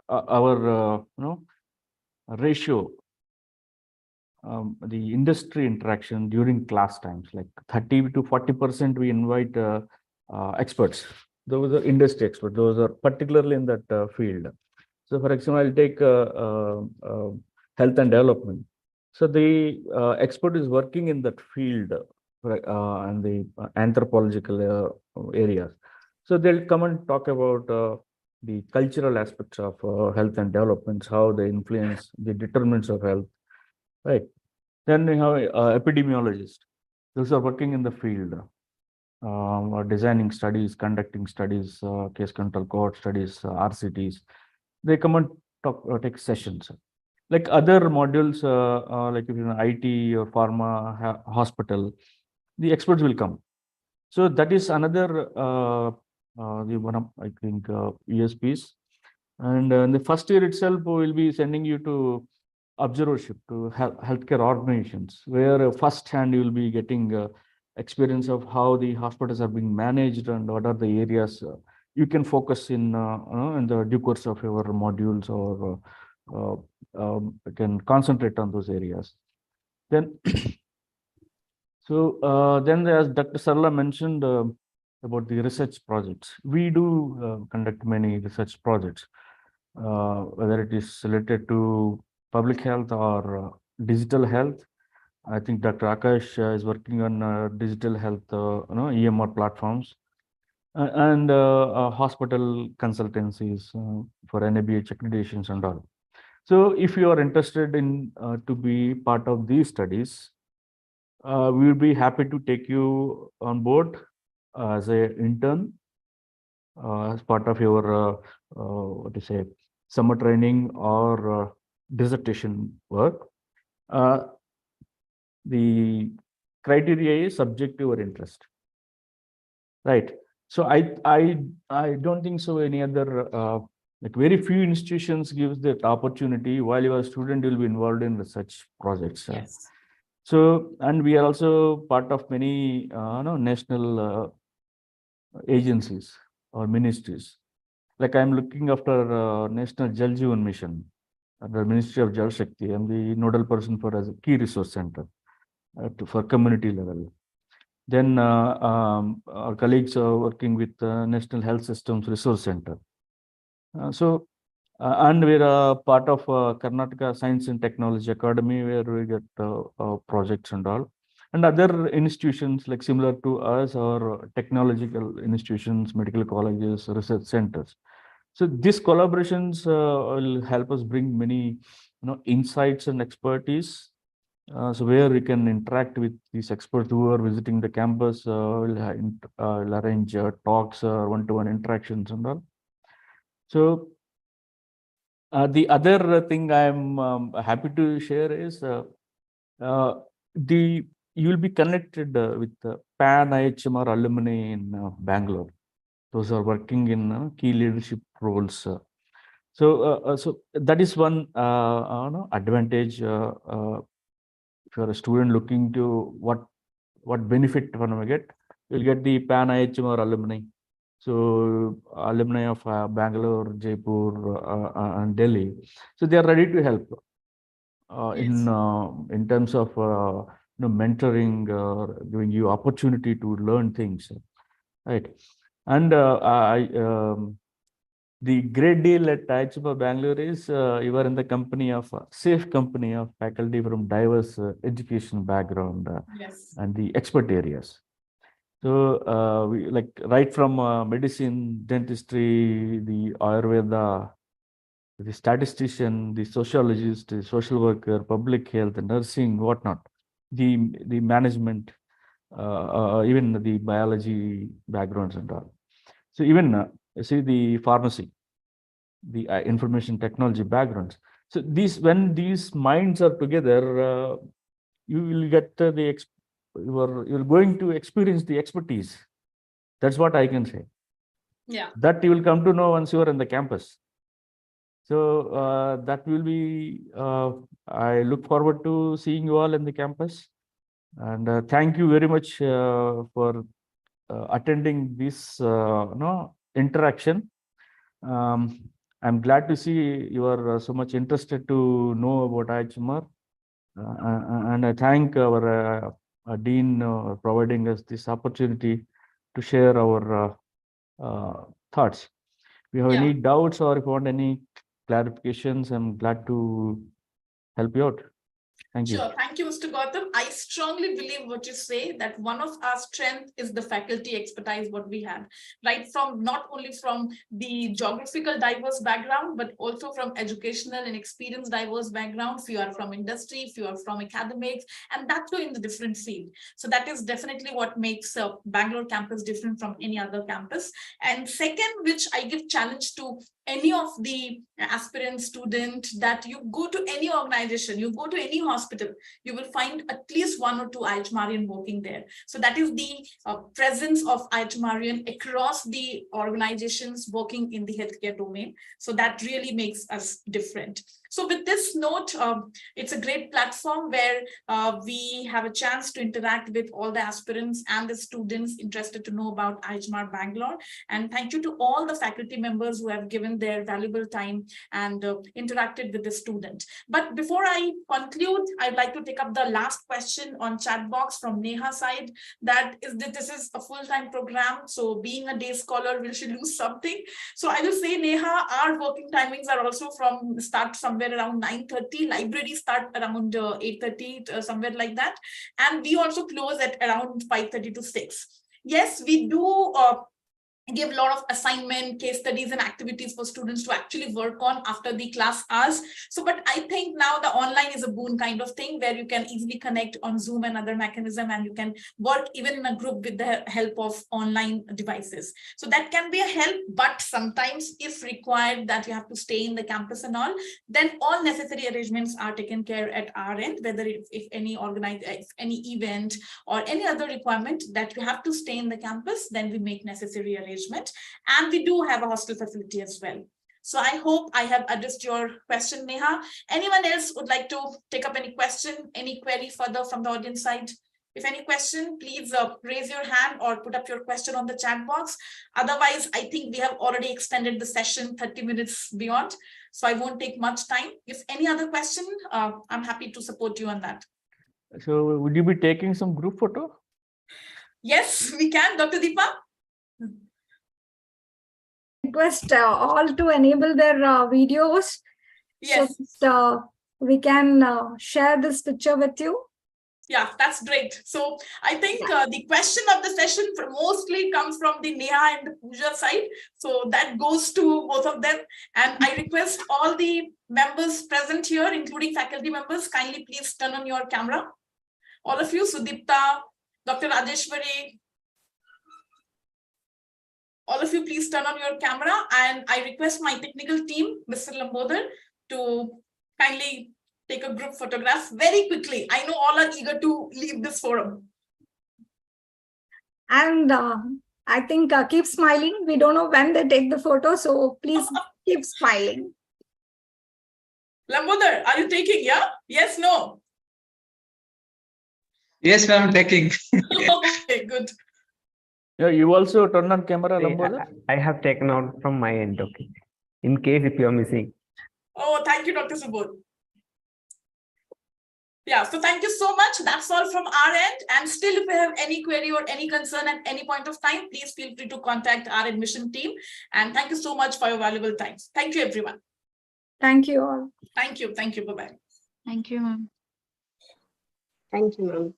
L: our ratio, the industry interaction during class times, like 30 to 40% we invite experts. Those are industry experts. Those are particularly in that field. So for example, I'll take health and development. So the expert is working in that field and the anthropological areas. So they'll come and talk about the cultural aspects of health and developments, how they influence the determinants of health, right? Then we have epidemiologists. Those are working in the field, designing studies, conducting studies, case control cohort studies, RCTs. They come and take sessions. Like other modules, like if you're in IT or pharma, hospital, the experts will come. So that is another the one of, I think, USPs. And in the first year itself, we will be sending you to observership to healthcare organizations, where firsthand you will be getting experience of how the hospitals are being managed and what are the areas you can focus in the due course of your modules, or can concentrate on those areas. Then, then as Dr. Sarla mentioned about the research projects, we do conduct many research projects, whether it is related to public health or digital health. I think Dr. Akash is working on digital health, EMR platforms, and hospital consultancies for NABH accreditations and all. So if you are interested in to be part of these studies, we will be happy to take you on board as an intern, as part of your what to say, summer training or dissertation work. The criteria is subject to your interest, right? So I don't think so any other like very few institutions gives that opportunity. While you are a student, you'll be involved in research projects.
A: Yes.
L: So, and we are also part of many national agencies or ministries. Like I'm looking after National Jal Jeevan Mission at the Ministry of Jal Shakti. I'm the nodal person for as a key resource center for community level. Then our colleagues are working with National Health Systems Resource Center. And we're a part of Karnataka Science and Technology Academy, where we get projects and all. And other institutions like similar to us, or technological institutions, medical colleges, research centers. So these collaborations will help us bring many insights and expertise. So where we can interact with these experts who are visiting the campus, we'll arrange talks or one-to-one interactions and all. So the other thing I'm happy to share is you will be connected with PAN IIHMR alumni in Bangalore. Those are working in key leadership roles. So that is one advantage. If you're a student looking to what benefit one get, you'll get the PAN IIHMR alumni. So alumni of Bangalore, Jaipur, and Delhi. So they are ready to help in terms of mentoring, giving you opportunity to learn things, right? And the great deal at IIHMR Bangalore is you are in the company of safe company of faculty from diverse education background and the expert areas. So we like right from medicine, dentistry, the Ayurveda, the statistician, the sociologist, the social worker, public health, the nursing, whatnot, the management, even the biology backgrounds and all. So even see the pharmacy, the information technology backgrounds. So these, when these minds are together, you will get you're going to experience the expertise. That's what I can say.
A: Yeah.
L: That you will come to know once you are in the campus. So that will be, I look forward to seeing you all in the campus. And thank you very much for attending this interaction. I'm glad to see you are so much interested to know about IIHMR. And I thank our Dean providing us this opportunity to share our thoughts. If you have any doubts or if you want any clarifications, I'm glad to help you out. Thank you.
A: Sure. Thank you, Mr. Gautam. I strongly believe what you say, that one of our strength is the faculty expertise what we have, right? From not only from the geographical diverse background, but also from educational and experience diverse background. If you are from industry, if you are from academics, and that too in the different field. So that is definitely what makes Bangalore campus different from any other campus. And second, which I give challenge to any of the aspirant student that you go to any organization, you go to any hospital, you will find at least 1 or 2 IIHMRian working there. So that is the presence of IIHMRian across the organizations working in the healthcare domain. So that really makes us different. So with this note, it's a great platform where we have a chance to interact with all the aspirants and the students interested to know about IIHMR Bangalore. And thank you to all the faculty members who have given their valuable time and interacted with the student. But before I conclude, I'd like to take up the last question on chat box from Neha side, that this is a full-time program. So being a day scholar, will she lose something? So I will say, Neha, our working timings are also start somewhere around 9:30. Libraries start around 8:30, somewhere like that. And we also close at around 5:30 to 6. Yes, we do give a lot of assignment, case studies and activities for students to actually work on after the class hours. So, but I think now the online is a boon kind of thing where you can easily connect on Zoom and other mechanism, and you can work even in a group with the help of online devices. So that can be a help, but sometimes if required that you have to stay in the campus and all, then all necessary arrangements are taken care at our end, whether if any event or any other requirement that you have to stay in the campus, then we make necessary arrangements. And we do have a hostel facility as well. So I hope I have addressed your question, Neha. Anyone else would like to take up any question, any query further from the audience side? If any question, please raise your hand or put up your question on the chat box. Otherwise, I think we have already extended the session 30 minutes beyond, so I won't take much time. If any other question, I'm happy to support you on that.
L: So would you be taking some group photo?
A: Yes, we can, Dr. Deepa.
J: Request all to enable their videos.
A: Yes.
J: So we can share this picture with you.
A: Yeah, that's great. So I think the question of the session mostly comes from the Neha and the Pooja side. So that goes to both of them. And I request all the members present here, including faculty members, kindly please turn on your camera. All of you, Sudipta, Dr. Rajeshwari, all of you, please turn on your camera, and I request my technical team, Mr. Lambodar, to kindly take a group photograph very quickly. I know all are eager to leave this forum.
J: And I think keep smiling. We don't know when they take the photo, so please keep smiling.
A: Lambodar, are you taking? Yeah? Yes, no?
B: Yes, ma'am, taking.
A: Okay, good.
L: Yeah, you also turn on camera, Lambodar?
I: I have taken out from my end, okay. In case if you are missing.
A: Oh, thank you, Dr. Subodh. Yeah, so thank you so much. That's all from our end. And still, if you have any query or any concern at any point of time, please feel free to contact our admission team. And thank you so much for your valuable time. Thank you, everyone.
J: Thank you all.
A: Thank you. Thank you. Bye-bye.
M: Thank you, ma'am.
N: Thank you, ma'am.